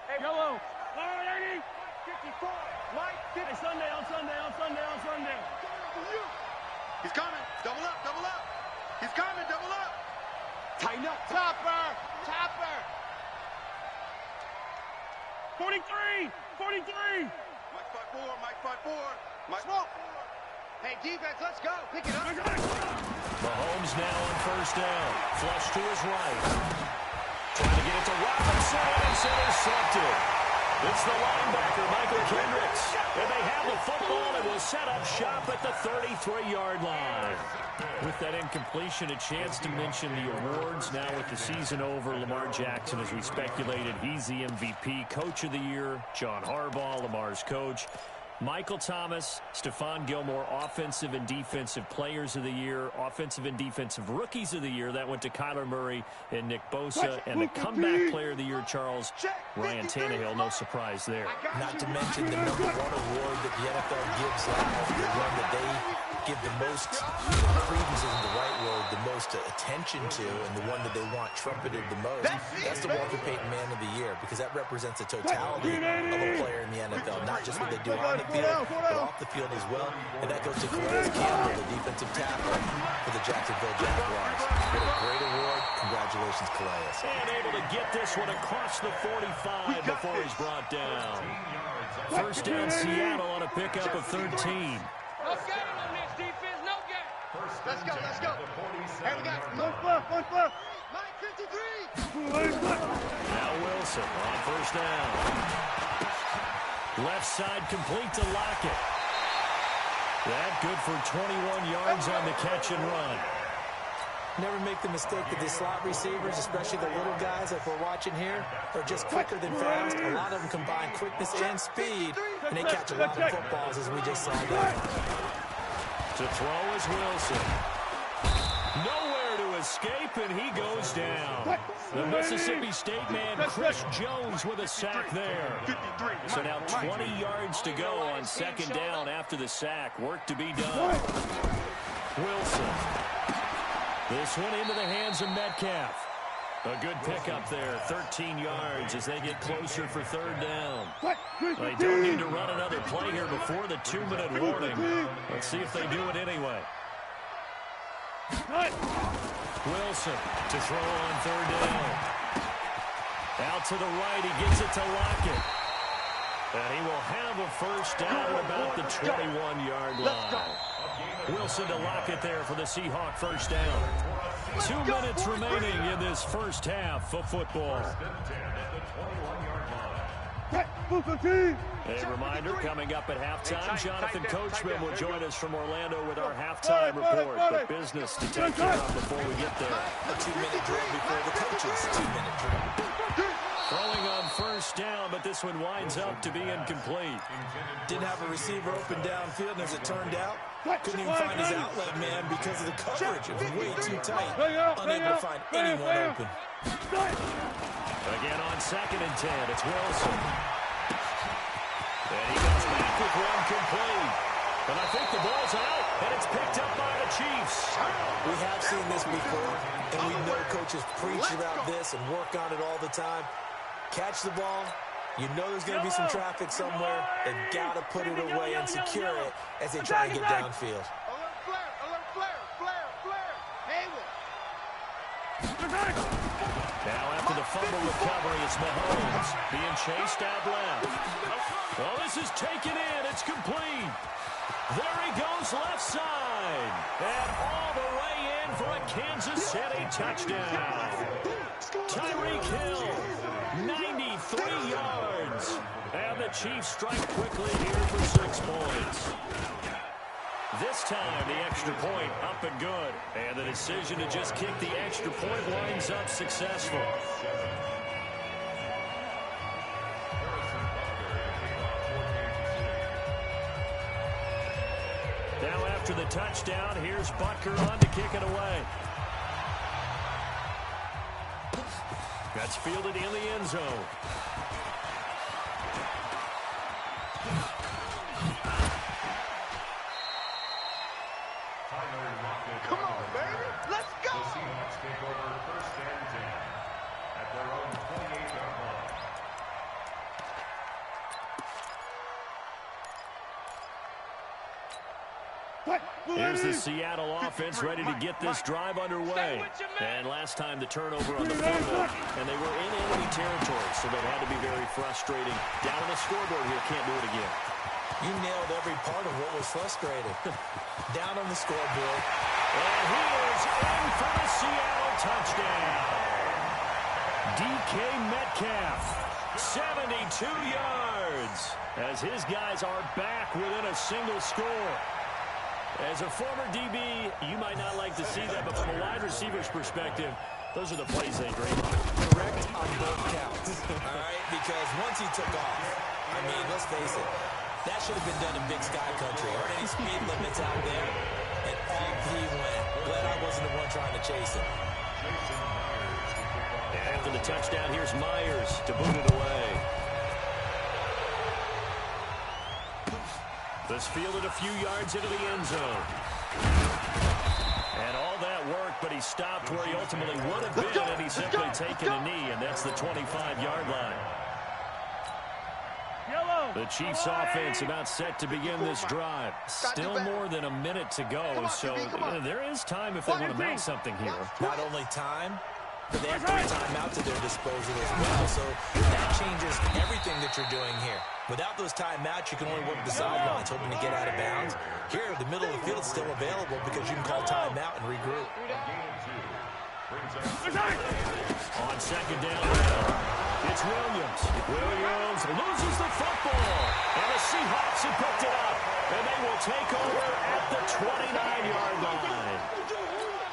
Hey, yellow. 80. 54. Mike, hey, Sunday. He's coming. Double up. He's coming. Double up. Tighten up. Topper. 43. Mike 5-4. Mike smoke. Hey, defense, let's go. Pick it up. Mahomes now on 1st down. Flush to his right. Trying to get it to Robinson, and it's intercepted. It's the linebacker, Michael Kendricks. And they have the football and will set up shop at the 33-yard line. With that incompletion, a chance to mention the awards. Now with the season over, Lamar Jackson, as we speculated, he's the MVP. Coach of the Year, John Harbaugh, Lamar's coach. Michael Thomas, Stephon Gilmore, Offensive and Defensive Players of the Year, Offensive and Defensive Rookies of the Year. That went to Kyler Murray and Nick Bosa. And the Comeback Player of the Year, Charles, Ryan Tannehill. No surprise there. Not to mention the #1 award that the NFL gives out, the one that they give the most credence isn't the right word, the most attention to, and the one that they want trumpeted the most. That's the Walter Payton Man of the Year, because that represents the totality of a player in the NFL, not just what they do on the field, but off the field as well. And that goes to Calais Campbell, the defensive tackle for the Jacksonville Jaguars. What a great award. Congratulations, Calais. And able to get this one across the 45 before he's brought down. 1st down, Seattle on a pickup of 13. No game on this defense, no game. Let's go. Hey, we got One flip. Mike 53. Now Wilson on 1st down. Left side complete to Lockett. That good for 21 yards on the catch and run. Never make the mistake that the slot receivers, especially the little guys like we're watching here, are just quicker than fast. A lot of them combine quickness and speed, and they catch a lot of footballs, as we just saw there. To throw is Wilson. Nowhere to escape, and he goes down. The Mississippi State man, Chris Jones, with a sack there. So now 20 yards to go on 2nd down after the sack. Work to be done. Wilson. This one into the hands of Metcalf. A good pickup there, 13 yards as they get closer for 3rd down. They don't need to run another play here before the 2-minute warning. Let's see if they do it anyway. Wilson to throw on 3rd down. Out to the right, he gets it to Lockett. And he will have a 1st down at about the 21-yard line. Wilson to Lockett there for the Seahawk 1st down. 2 minutes remaining in this 1st half of football. A reminder, coming up at halftime, Jonathan Coachman will join us from Orlando with our halftime report. But business to take care of before we get there. A 2-minute drill before the coaches' 2-minute drill. Throwing on first down, but this one winds up to be incomplete. Didn't have a receiver open downfield, and as it turned out, couldn't even find his outlet man because of the coverage. It was way too tight. Unable to find anyone open. Again on 2nd and 10, it's Wilson. And he goes back with one complete. And I think the ball's out, and it's picked up by the Chiefs. We have seen this before, and we know coaches preach about this and work on it all the time. Catch the ball. You know there's going to be some traffic somewhere. They've got to put it away and secure it as they try and get downfield. Now after the fumble recovery, it's Mahomes being chased out left. Well, this is taken in. It's complete. There he goes left side. And all the way in for a Kansas City touchdown. Tyreek Hill, 93 yards. And the Chiefs strike quickly here for 6 points. This time, the extra point up and good. And the decision to just kick the extra point winds up successful. Now after the touchdown, here's Butker on to kick it away. That's fielded in the end zone. Come on, baby. Let's go. The Seahawks take over 1st and 10 at their own 28-yard line. Here's the Seattle offense ready to get this drive underway. And last time the turnover on the fumble, and they were in enemy territory, so that had to be very frustrating. Down on the scoreboard here, can't do it again. You nailed every part of what was frustrating. Down on the scoreboard. And he is in for the Seattle touchdown. DK Metcalf, 72 yards, as his guys are back within a single score. As a former DB, you might not like to see that, but from a wide receiver's perspective, those are the plays they dream of. Correct on both counts. All right, because once he took off, I mean, let's face it, that should have been done in Big Sky Country. Aren't any speed limits out there? And off he went. Glad I wasn't the one trying to chase him. After the touchdown, here's Myers to boot it away. This fielded a few yards into the end zone. And all that work, but he stopped where he ultimately would have been, and he's simply taken a knee, and that's the 25-yard line. The Chiefs offense about set to begin this drive. Still more than a minute to go, so there is time if they want to mount something here. Not only time, but they have 3 timeouts at their disposal as well, so that changes everything that you're doing here. Without those timeouts, you can only work the sidelines, hoping to get out of bounds. Here, the middle of the field is still available because you can call timeout and regroup. On 2nd down, it's Williams. Williams loses the football, and the Seahawks have picked it up, and they will take over at the 29-yard line.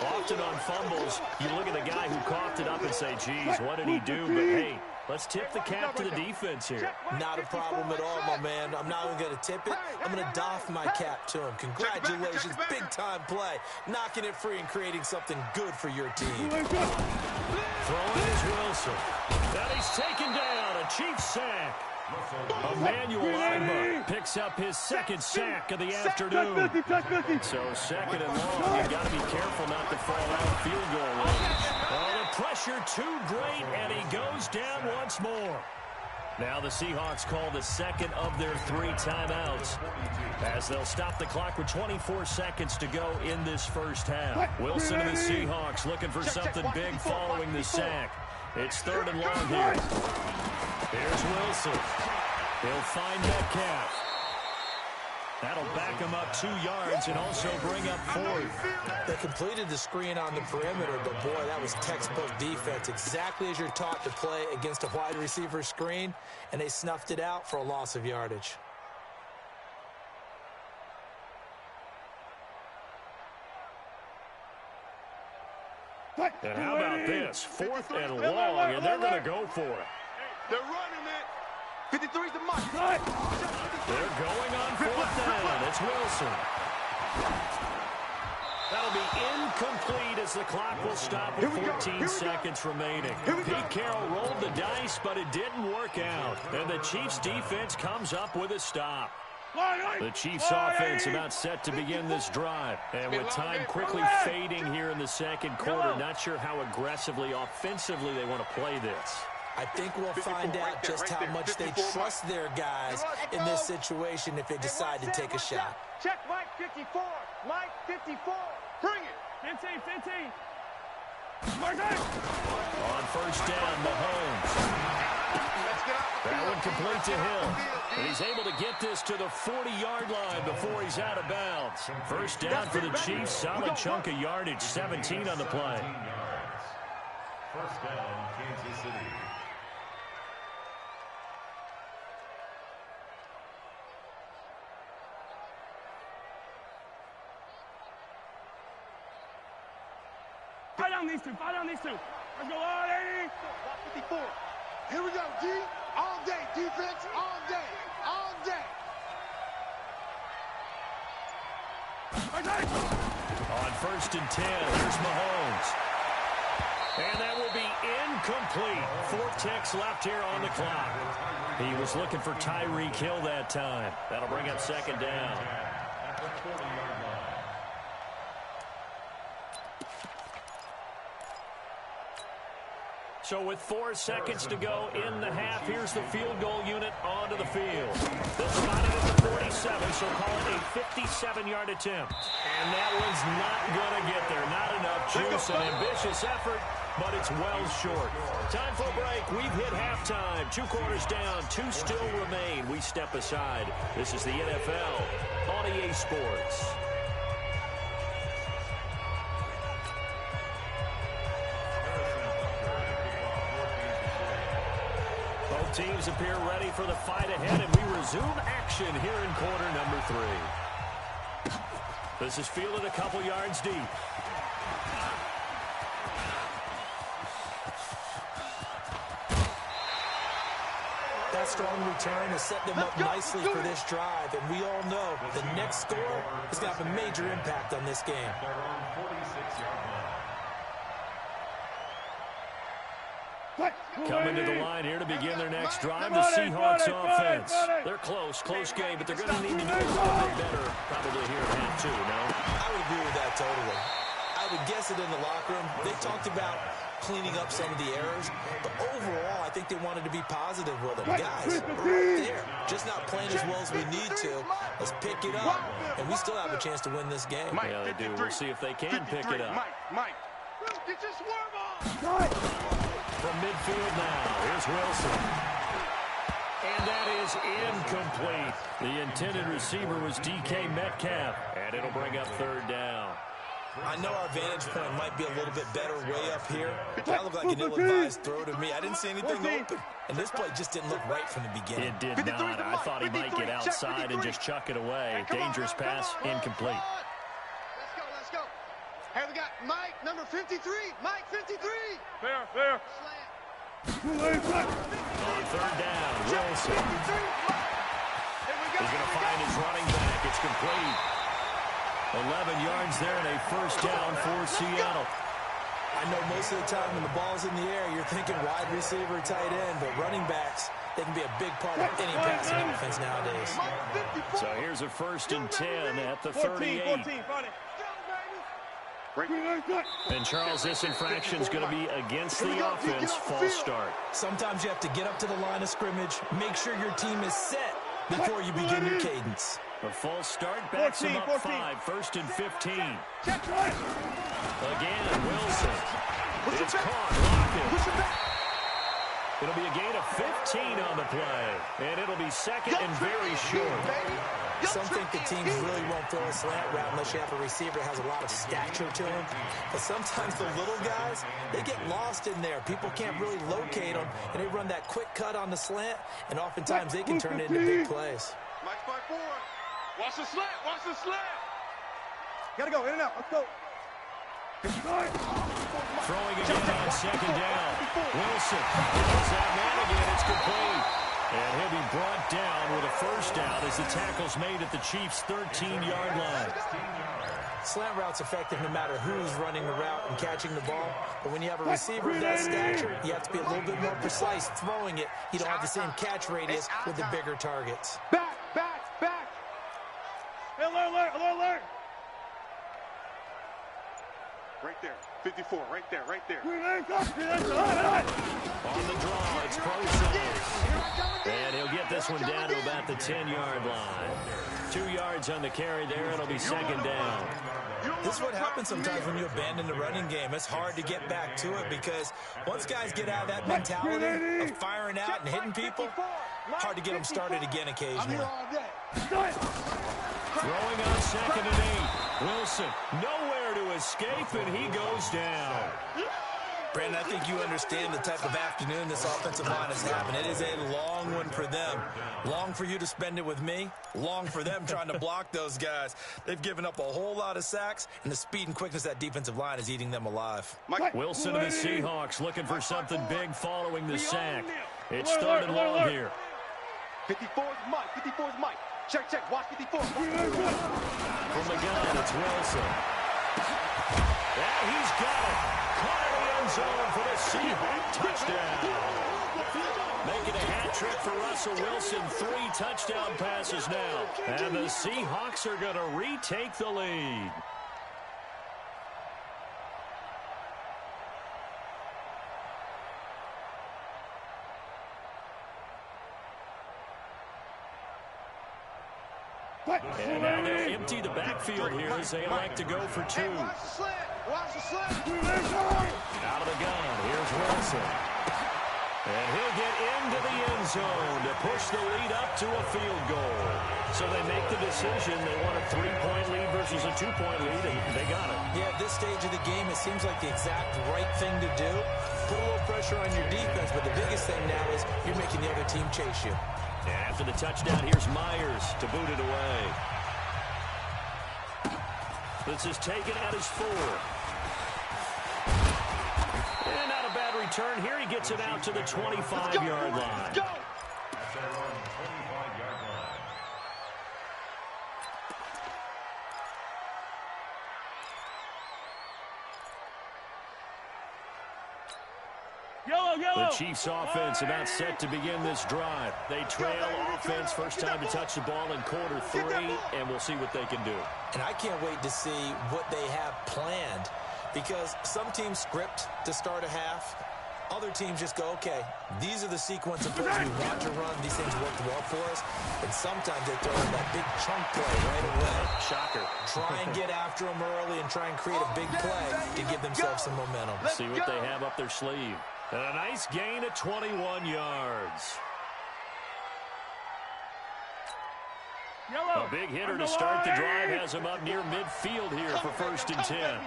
Often on fumbles, you look at the guy who coughed it up and say, geez, what did he do? But, hey, let's tip the cap to the defense here. Not a problem at all, my man. I'm not even going to tip it. I'm going to doff my cap to him. Congratulations, big-time play. Knocking it free and creating something good for your team. Throwing is Wilson. And he's taken down. A Chiefs sack. Emmanuel Ogbah picks up his 2nd sack of the afternoon. So 2nd and long, you've got to be careful not to fall out field goal range. Oh, the pressure too great, and he goes down once more. Now the Seahawks call the 2nd of their 3 timeouts, as they'll stop the clock with 24 seconds to go in this first half. Wilson and the Seahawks looking for something big following the sack. It's 3rd and long here. Here's Wilson. He'll find Metcalf. That'll back them up 2 yards and also bring up 4th. They completed the screen on the perimeter, but boy, that was textbook defense. Exactly as you're taught to play against a wide receiver screen, and they snuffed it out for a loss of yardage. And how about this? 4th and long, and they're going to go for it. They're running it. 53's the mark. They're going on 4th down. It's Wilson. That'll be incomplete as the clock will stop with 14 seconds remaining. Pete Carroll rolled the dice, but it didn't work out. And the Chiefs' defense comes up with a stop. The Chiefs' offense about set to begin this drive. And with time quickly fading here in the second quarter, not sure how aggressively, offensively they want to play this. I think we'll find out just how much they trust their guys in this situation if they decide to take a shot. Check Mike 54. Mike 54. Bring it. 15. On first down, Mahomes. That one complete to Hill. And he's able to get this to the 40-yard line before he's out of bounds. First down for the Chiefs. Solid chunk of yardage. 17 on the play. First down, Kansas City. Fight down these two. Let's go, all 80. 54. Here we go, D. All day, defense, all day. On first and 10, here's Mahomes. And that will be incomplete. 4 ticks left here on the clock. He was looking for Tyreek Hill that time. That'll bring up second down. At the 40-yard line. So with 4 seconds to go in the half, here's the field goal unit onto the field. They'll spot it at the 47, so call it a 57-yard attempt. And that one's not going to get there. Not enough juice, an ambitious effort, but it's well short. Time for a break. We've hit halftime. 2 quarters down, 2 still remain. We step aside. This is the NFL on EA Sports. Both teams appear ready for the fight ahead, and we resume action here in quarter number 3. This is fielded a couple yards deep. That strong return has set them up nicely for this drive, and we all know the next score is going to have a major impact on this game. Their own 46-yard line. Coming to the line here to begin their next drive, the Seahawks offense. They're close game, but they're going to need to do a little bit better probably here at half 2, no? I would agree with that totally. I would guess it in the locker room. They talked about cleaning up some of the errors, but overall, I think they wanted to be positive with them. Guys, we're right there, just not playing as well as we need to. Let's pick it up, and we still have a chance to win this game. Yeah, they do. We'll see if they can pick it up. Mike. Get your swerve on. From midfield now, here's Wilson. And that is incomplete. The intended receiver was DK Metcalf, and it'll bring up third down. I know our vantage point might be a little bit better way up here. That looked like an ill-advised throw to me. I didn't see anything open. And this play just didn't look right from the beginning. It did not. I thought he might get outside and just chuck it away. Dangerous pass, incomplete. Let's go. Hey, we got Mike, number 53. Mike, 53. Fair. On third down, Wilson. He's going to find his running back. It's complete. 11 yards there and a first down for Seattle. I know most of the time when the ball's in the air, you're thinking wide receiver, tight end, but running backs, they can be a big part of any passing offense nowadays. So here's a first and 10 at the 38. And Charles, this infraction's going to be against the offense. False start. Sometimes you have to get up to the line of scrimmage, make sure your team is set before you begin your cadence. A false start backs him up 5. First and 15. Again, Wilson. It's caught. Lockett. It'll be a gain of 15 on the play, and it'll be second and very short. Some think the teams really won't throw a slant route unless you have a receiver that has a lot of stature to him. But sometimes the little guys, they get lost in there. People can't really locate them, and they run that quick cut on the slant, and oftentimes they can turn it into big plays. Mike 5-4. Watch the slant. Watch the slant. Gotta go. In and out. Let's go. Throwing again on second down. Wilson does that man again. It's complete. And he'll be brought down with a first down as the tackle's made at the Chiefs' 13-yard line. Slant route's effective no matter who's running the route and catching the ball. But when you have a receiver of that stature, you have to be a little bit more precise throwing it. You don't have the same catch radius with the bigger targets. Back. Hey, alert. Right there. 54. Right there. On the draw, it's Process. And he'll get this one down to about the 10-yard line. 2 yards on the carry there. It'll be second down. This is what happens sometimes when you abandon the running game. It's hard to get back to it because once guys get out of that mentality of firing out and hitting people, hard to get them started again occasionally. Throwing on second and 8. Wilson, nowhere to escape, and he goes down. Brandon, I think you understand the type of afternoon this offensive line is having. It is a long one for them. Long for you to spend it with me. Long for them trying to block those guys. They've given up a whole lot of sacks, and the speed and quickness of that defensive line is eating them alive. Wilson and the Seahawks looking for something big following the sack. It started long here. 54's Mike. Check. Watch 54. From the gun, it's Wilson. Yeah, he's got it. Caught in the end zone for the Seahawks touchdown. Making a hat trick for Russell Wilson. 3 touchdown passes now. And the Seahawks are going to retake the lead. And now they'll empty the backfield here as they elect to go for 2. Watch the slant. Out of the gun, here's Wilson. And he'll get into the end zone to push the lead up to a field goal. So they make the decision. They want a 3-point lead versus a 2-point lead, and they got it. Yeah, at this stage of the game, it seems like the exact right thing to do. Put a little pressure on your defense, but the biggest thing now is you're making the other team chase you. And after the touchdown, here's Myers to boot it away. This is taken at his 4. And not a bad return. Here he gets it out to the 25-yard line. That's their own 25-yard line. The Chiefs offense about set to begin this drive. They trail offense, first time to touch the ball in quarter 3, and we'll see what they can do. And I can't wait to see what they have planned because some teams script to start a half. Other teams just go, okay, these are the sequence of plays we want to run. These things worked well for us. And sometimes they throw in that big chunk play right away. Shocker. Try and get after them early and try and create a big play to give themselves some momentum. See what they have up their sleeve. And a nice gain of 21 yards. A big hitter to start the drive has him up near midfield here for 1st and 10.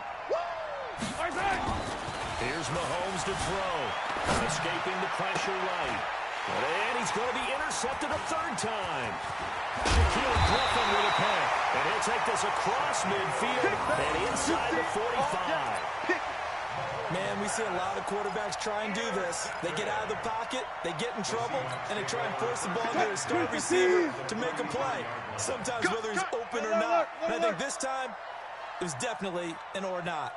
Here's Mahomes to throw. Escaping the pressure right. And he's going to be intercepted a 3rd time. Shaquille Griffin with a pick. And he'll take this across midfield and inside the 45. Man, we see a lot of quarterbacks try and do this. They get out of the pocket, they get in trouble, and they try and force the ball to their star receiver to make a play. Sometimes whether he's open or not. And I think this time, it was definitely an or not.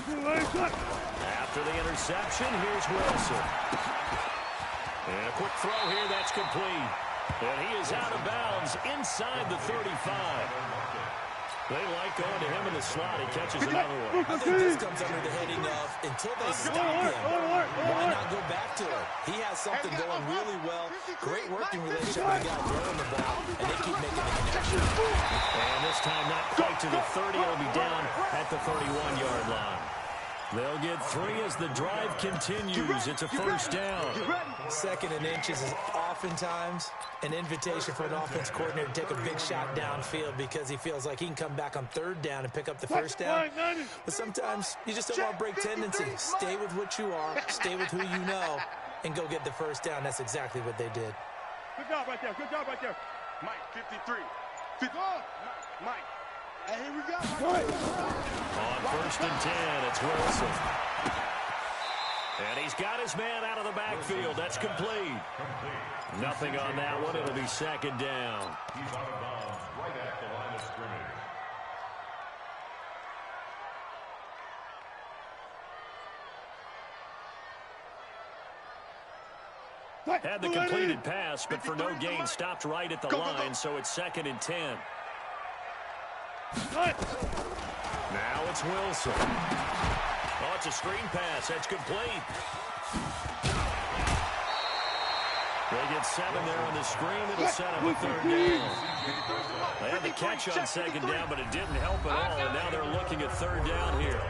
After the interception, here's Wilson. And a quick throw here, that's complete. And he is out of bounds inside the 35. They like going to him in the slot. He catches another one. I think this comes under the heading of, until they stop him, why not go back to him? He has something going really well. Great working relationship with the guy throwing the ball, and they keep making the connection. And this time not quite to the 30. It'll be down at the 31-yard line. They'll get 3 as the drive continues. It's a first down. 2nd and inches is oftentimes an invitation for an offense coordinator to take a big shot downfield because he feels like he can come back on 3rd down and pick up the first down. But sometimes you just don't want to break tendency. Stay with what you are, stay with who you know, and go get the first down. That's exactly what they did. Good job right there. Good job right there. Mike, 53. Mike. And here we go. On 1st and 10, it's Wilson. And he's got his man out of the backfield. That's complete. Nothing on that one. It'll be 2nd down. He's out of bounds right at the line of scrimmage. Had the completed pass, but for no gain, stopped right at the line, so it's 2nd and 10. Now it's Wilson. Oh, it's a screen pass. That's complete. They get 7 there on the screen. It'll set up a 3rd down. They had the catch on 2nd down, but it didn't help at all, and now they're looking at 3rd down here.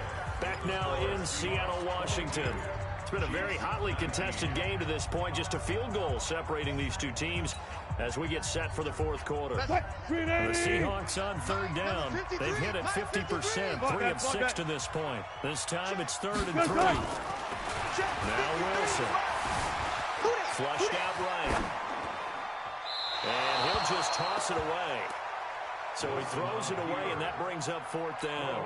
Back now in Seattle, Washington. It's been a very hotly contested game to this point. Just a field goal separating these two teams as we get set for the 4th quarter. The Seahawks on 3rd down. They've hit it 50%, 3 of 6 to this point. This time it's 3rd and 3. Now Wilson. Flushed out right. And he'll just toss it away. So he throws it away, and that brings up 4th down.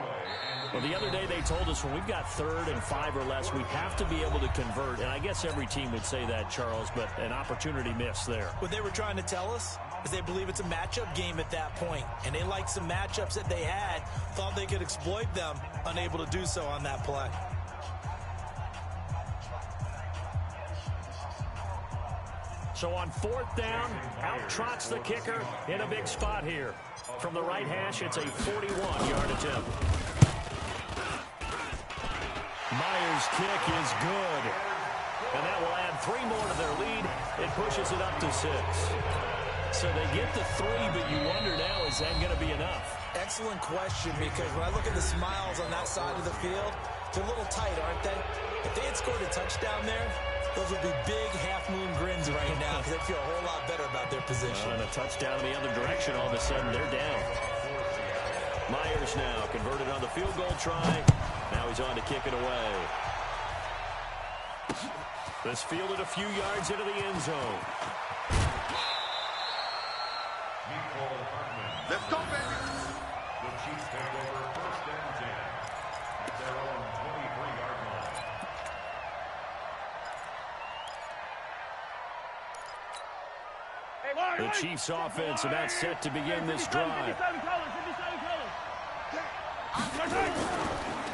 Well, the other day they told us when we've got 3rd and 5 or less, we have to be able to convert. And I guess every team would say that, Charles, but an opportunity missed there. What they were trying to tell us is they believe it's a matchup game at that point. And they liked some matchups that they had, thought they could exploit them, unable to do so on that play. So on 4th down, out trots the kicker in a big spot here. From the right hash, it's a 41-yard attempt. Myers' kick is good. And that will add 3 more to their lead. It pushes it up to 6. So they get the 3, but you wonder now, is that going to be enough? Excellent question, because when I look at the smiles on that side of the field, they're a little tight, aren't they? If they had scored a touchdown there, those would be big half-moon grins right now because they feel a whole lot better about their position. And a touchdown the other direction, all of a sudden they're down. Myers now converted on the field goal try. Now he's on to kick it away. This fielded a few yards into the end zone. Let's go, baby. The Chiefs take over 1st and 10 at their own 23-yard line. The Chiefs offense about set to begin this drive.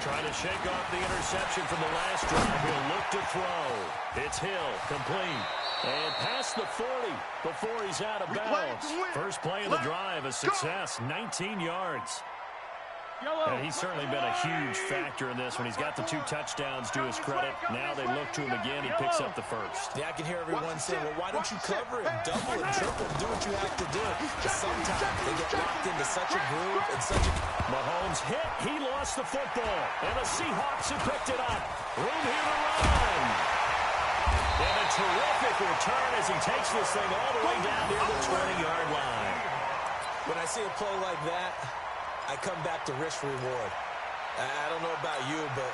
Trying to shake off the interception from the last drive. He'll look to throw. It's Hill, complete. And past the 40 before he's out of bounds. First play of the drive, a success, 19 yards. And he's certainly been a huge factor in this when he's got the 2 touchdowns to his credit. Now they look to him again. He picks up the first. Yeah, I can hear everyone saying, well, why don't you cover him, double and triple, do what you have to do. But sometimes they get locked into such a groove and such a... Mahomes hit. He lost the football. And the Seahawks have picked it up. Room here to run. And a terrific return as he takes this thing all the way down near the 20-yard line. When I see a play like that, I come back to risk reward. I don't know about you, but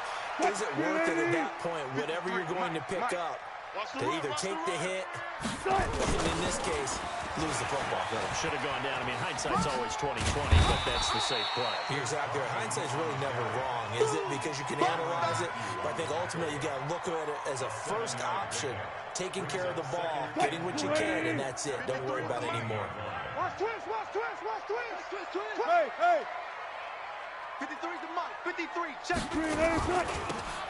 is it worth it at that point, whatever you're going to pick up, to either take the hit, and in this case, lose the football? Should have gone down. I mean, hindsight's always 20/20, but that's the safe play. You're exactly right. Hindsight's really never wrong, is it? Because you can analyze it, but I think ultimately you got to look at it as a first option, taking care of the ball, getting what you can, and that's it. Don't worry about it anymore. Watch twist, watch twist, watch twist. Hey. 53 to Mike, 53, check.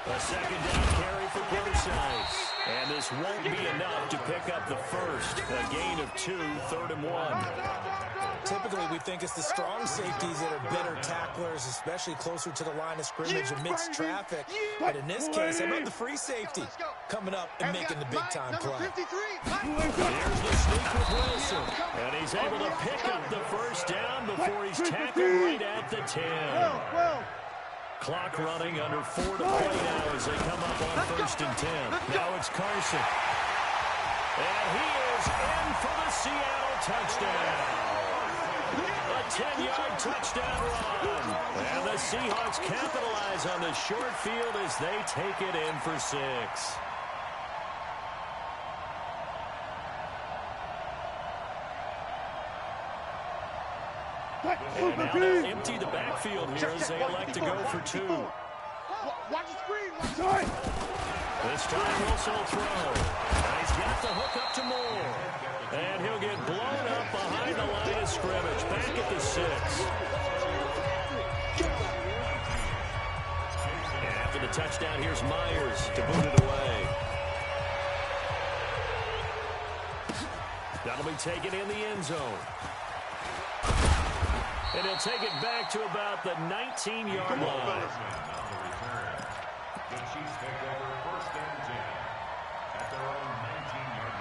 A 2nd down carry for Forsyth. And this won't be enough to pick up the first. A gain of 2, 3rd and 1. Typically, we think it's the strong safeties that are better tacklers, especially closer to the line of scrimmage amidst traffic. But in this case, how about the free safety coming up and making the big-time play? Here's the sneak with Wilson. And he's able to pick up the first down before he's tackled right at the 10. Clock running, under 4 to play now as they come up on 1st and 10. Now it's Carson. And he is in for the Seattle touchdown. A 10-yard touchdown run. And the Seahawks capitalize on the short field as they take it in for 6. And now they'll empty the backfield here as they elect to go for 2. Watch the screen. This time Wilson will throw. And he's got the hook up to Moore. And he'll get blown up behind the line of scrimmage. Back at the 6. And after the touchdown, here's Myers to boot it away. That'll be taken in the end zone. And he'll take it back to about the 19-yard line. The Chiefs take over 1st and 10 at their own 19-yard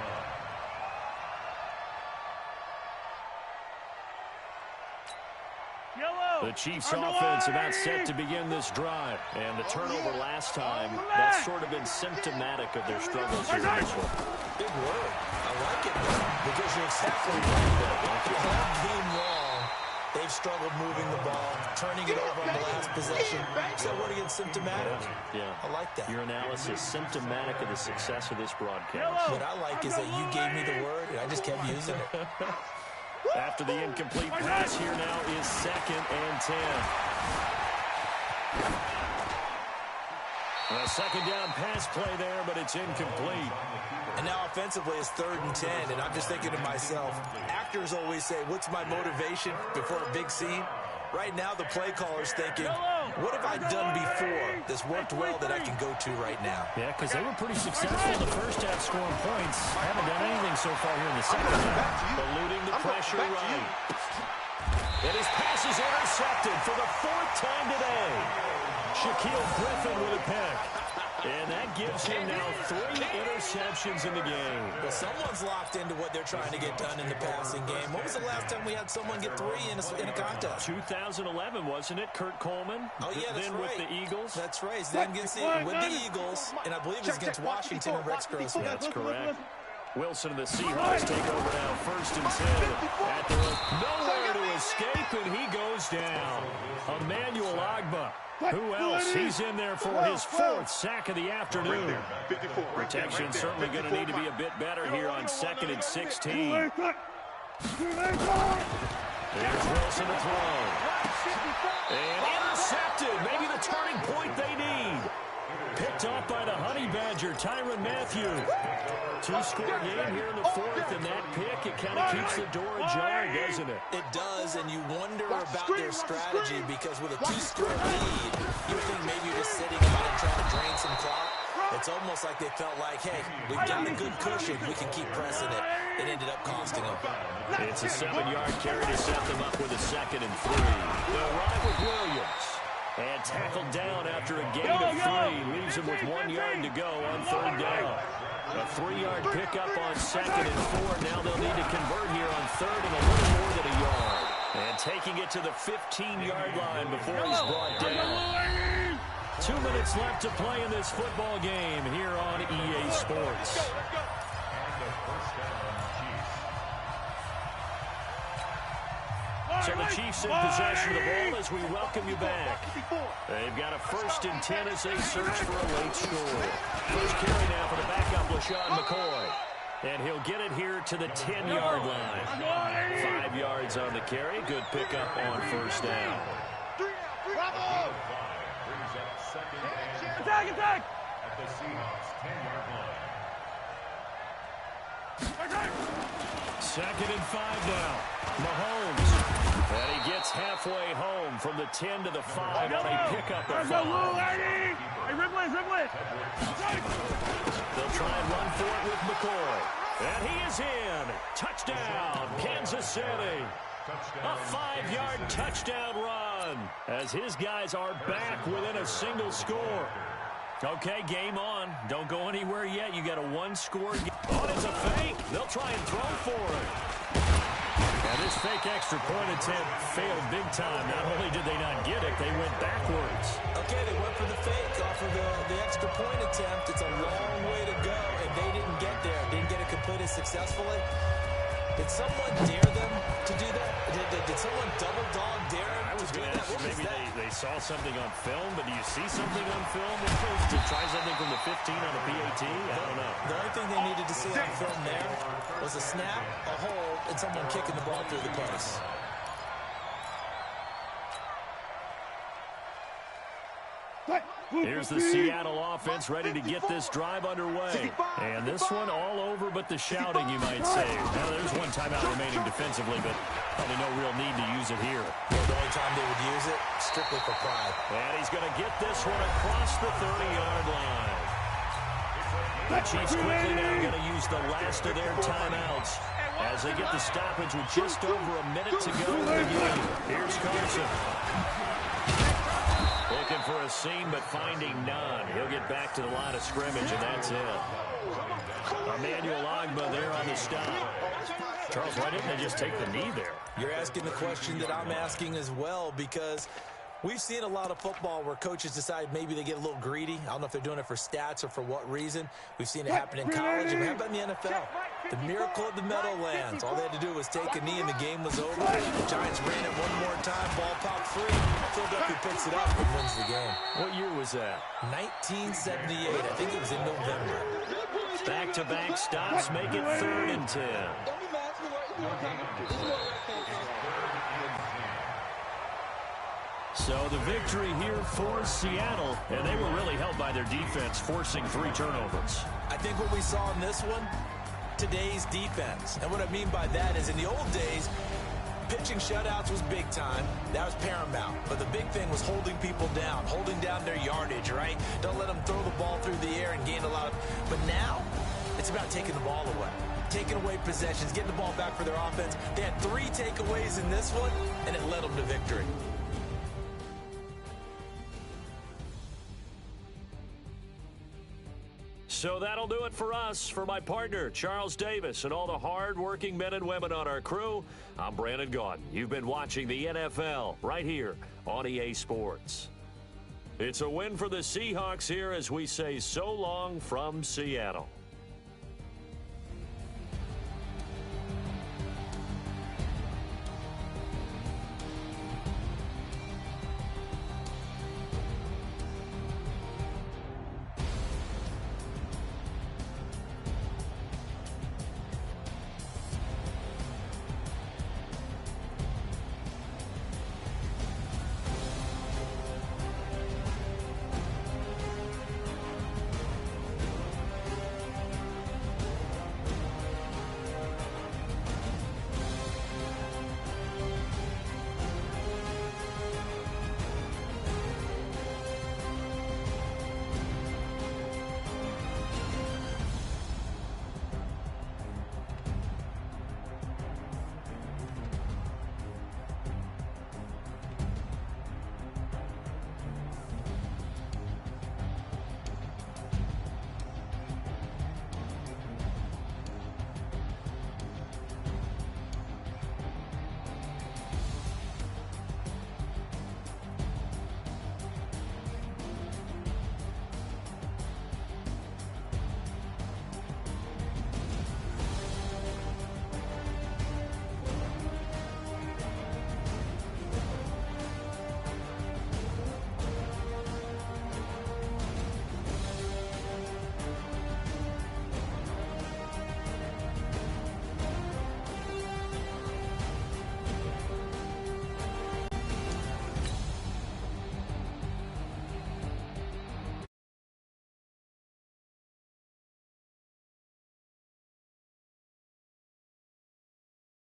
line. The Chiefs' offense about set to begin this drive. And the turnover last time, that's sort of been symptomatic of their struggles here in this one. Big word. I like it, because you're exactly right there. If you have game long, they've struggled moving the ball, turning it over on the last possession. So what again, symptomatic? Yeah. I like that. Your analysis symptomatic of the success of this broadcast. What I like is that you gave me the word, and I just kept using it. After the incomplete pass, here now is 2nd and 10. A 2nd down pass play there, but it's incomplete. And now offensively it's 3rd and 10, and I'm just thinking to myself, actors always say, what's my motivation before a big scene? Right now the play caller's thinking, what have I done before that's worked well that I can go to right now? Yeah, because they were pretty successful in the first half scoring points. Haven't done anything so far here in the second half. Eluding the pressure right. And his pass is intercepted for the 4th time today. Shaquille Griffin with a pick. And that gives him now 3 interceptions in the game. Well, someone's locked into what they're trying to get done in the passing game. When was the last time we had someone get 3 in a contest? 2011, wasn't it? Kurt Coleman? Oh, yeah, that's then right. With the Eagles? That's right. Then with the Eagles, and I believe it's against Washington and Rex Grossman. That's correct. Wilson and the Seahawks take over now 1st and 10. At the nowhere to escape, and he goes down. Emmanuel Ogbah. Who else? He's in there for his 4th sack of the afternoon. Protection certainly going to need to be a bit better here on 2nd and 16. Here's Wilson to throw. And intercepted. Maybe the turning point they need. Picked off by the Honey Badger, Tyrann Mathieu. 2-score game here in the 4th, and that pick, it kind of keeps the door ajar, doesn't it? It does, and you wonder about their strategy, because with a 2-score lead, you think maybe you're just sitting on and trying to drain some clock. It's almost like they felt like, hey, we've got a good cushion, we can keep pressing it. It ended up costing them. It's a 7-yard carry to set them up with a 2nd and 3. They'll ride with Williams. And tackled down after a gain of 3. Leaves him with 1 yard to go on 3rd down. A 3-yard pickup on 2nd and 4. Now they'll need to convert here on 3rd and a little more than a yard. And taking it to the 15-yard line before he's brought down. 2 minutes left to play in this football game here on EA Sports. So the Chiefs in possession of the ball as we welcome you back. They've got a 1st and 10 as they search for a late score. First carry now for the backup, LaShawn McCoy. And he'll get it here to the 10-yard line. 5 yards on the carry. Good pickup on 1st down. Attack! At the Seahawks 10-yard line. 2nd and 5 now. Mahomes. And he gets halfway home from the 10 to the 5 on a pickup of 5. Hey, Ripley! They'll try and run for it with McCoy. And he is in. Touchdown, Kansas City. A 5-yard touchdown run as his guys are back within a single score. Okay, game on. Don't go anywhere yet. You got a 1-score game. Oh, it's a fake. They'll try and throw for it. And this fake extra point attempt failed big time. Not only did they not get it, they went backwards. Okay, they went for the fake off of the extra point attempt. It's a long way to go, and they didn't get there. Didn't get it completed successfully. Did someone dare them to do that? Did someone double dog dare them? I was going to ask you, maybe they saw something on film, but do you see something on film to try something from the 15 on a PAT? I don't know. The only thing they needed to see on film there was a snap, a hold, and someone kicking the ball through the post. Here's the Seattle offense ready to get this drive underway. And this one all over but the shouting, you might say. Now, there's one timeout remaining defensively, but probably no real need to use it here. Well, the only time they would use it, strictly for pride. And he's going to get this one across the 30-yard line. The Chiefs quickly now going to use the last of their timeouts as they get the stoppage with just over a minute to go in the game. Here's Carson. Looking for a seam, but finding none. He'll get back to the line of scrimmage, and that's it. Emmanuel Ogbah there on the stop. Charles, why didn't they just take the knee there? You're asking the question that I'm asking as well, because we've seen a lot of football where coaches decide maybe they get a little greedy. I don't know if they're doing it for stats or for what reason. We've seen it happen in college, and how about in the NFL? The miracle of the Meadowlands. All they had to do was take a knee, and the game was over. The Giants ran it one more time. Ball popped free. Philadelphia picks it up and wins the game. What year was that? 1978. I think it was in November. Back-to-back stops make it 3rd and 10. So the victory here for Seattle, and they were really helped by their defense, forcing 3 turnovers. I think what we saw in this one, today's defense. And what I mean by that is in the old days, pitching shutouts was big time. That was paramount. But the big thing was holding people down, holding down their yardage, right? Don't let them throw the ball through the air and gain a lot of... But now, it's about taking the ball away. Taking away possessions, getting the ball back for their offense. They had 3 takeaways in this one, and it led them to victory. So that'll do it for us. For my partner, Charles Davis, and all the hard-working men and women on our crew, I'm Brandon Gaudin. You've been watching the NFL right here on EA Sports. It's a win for the Seahawks here as we say so long from Seattle.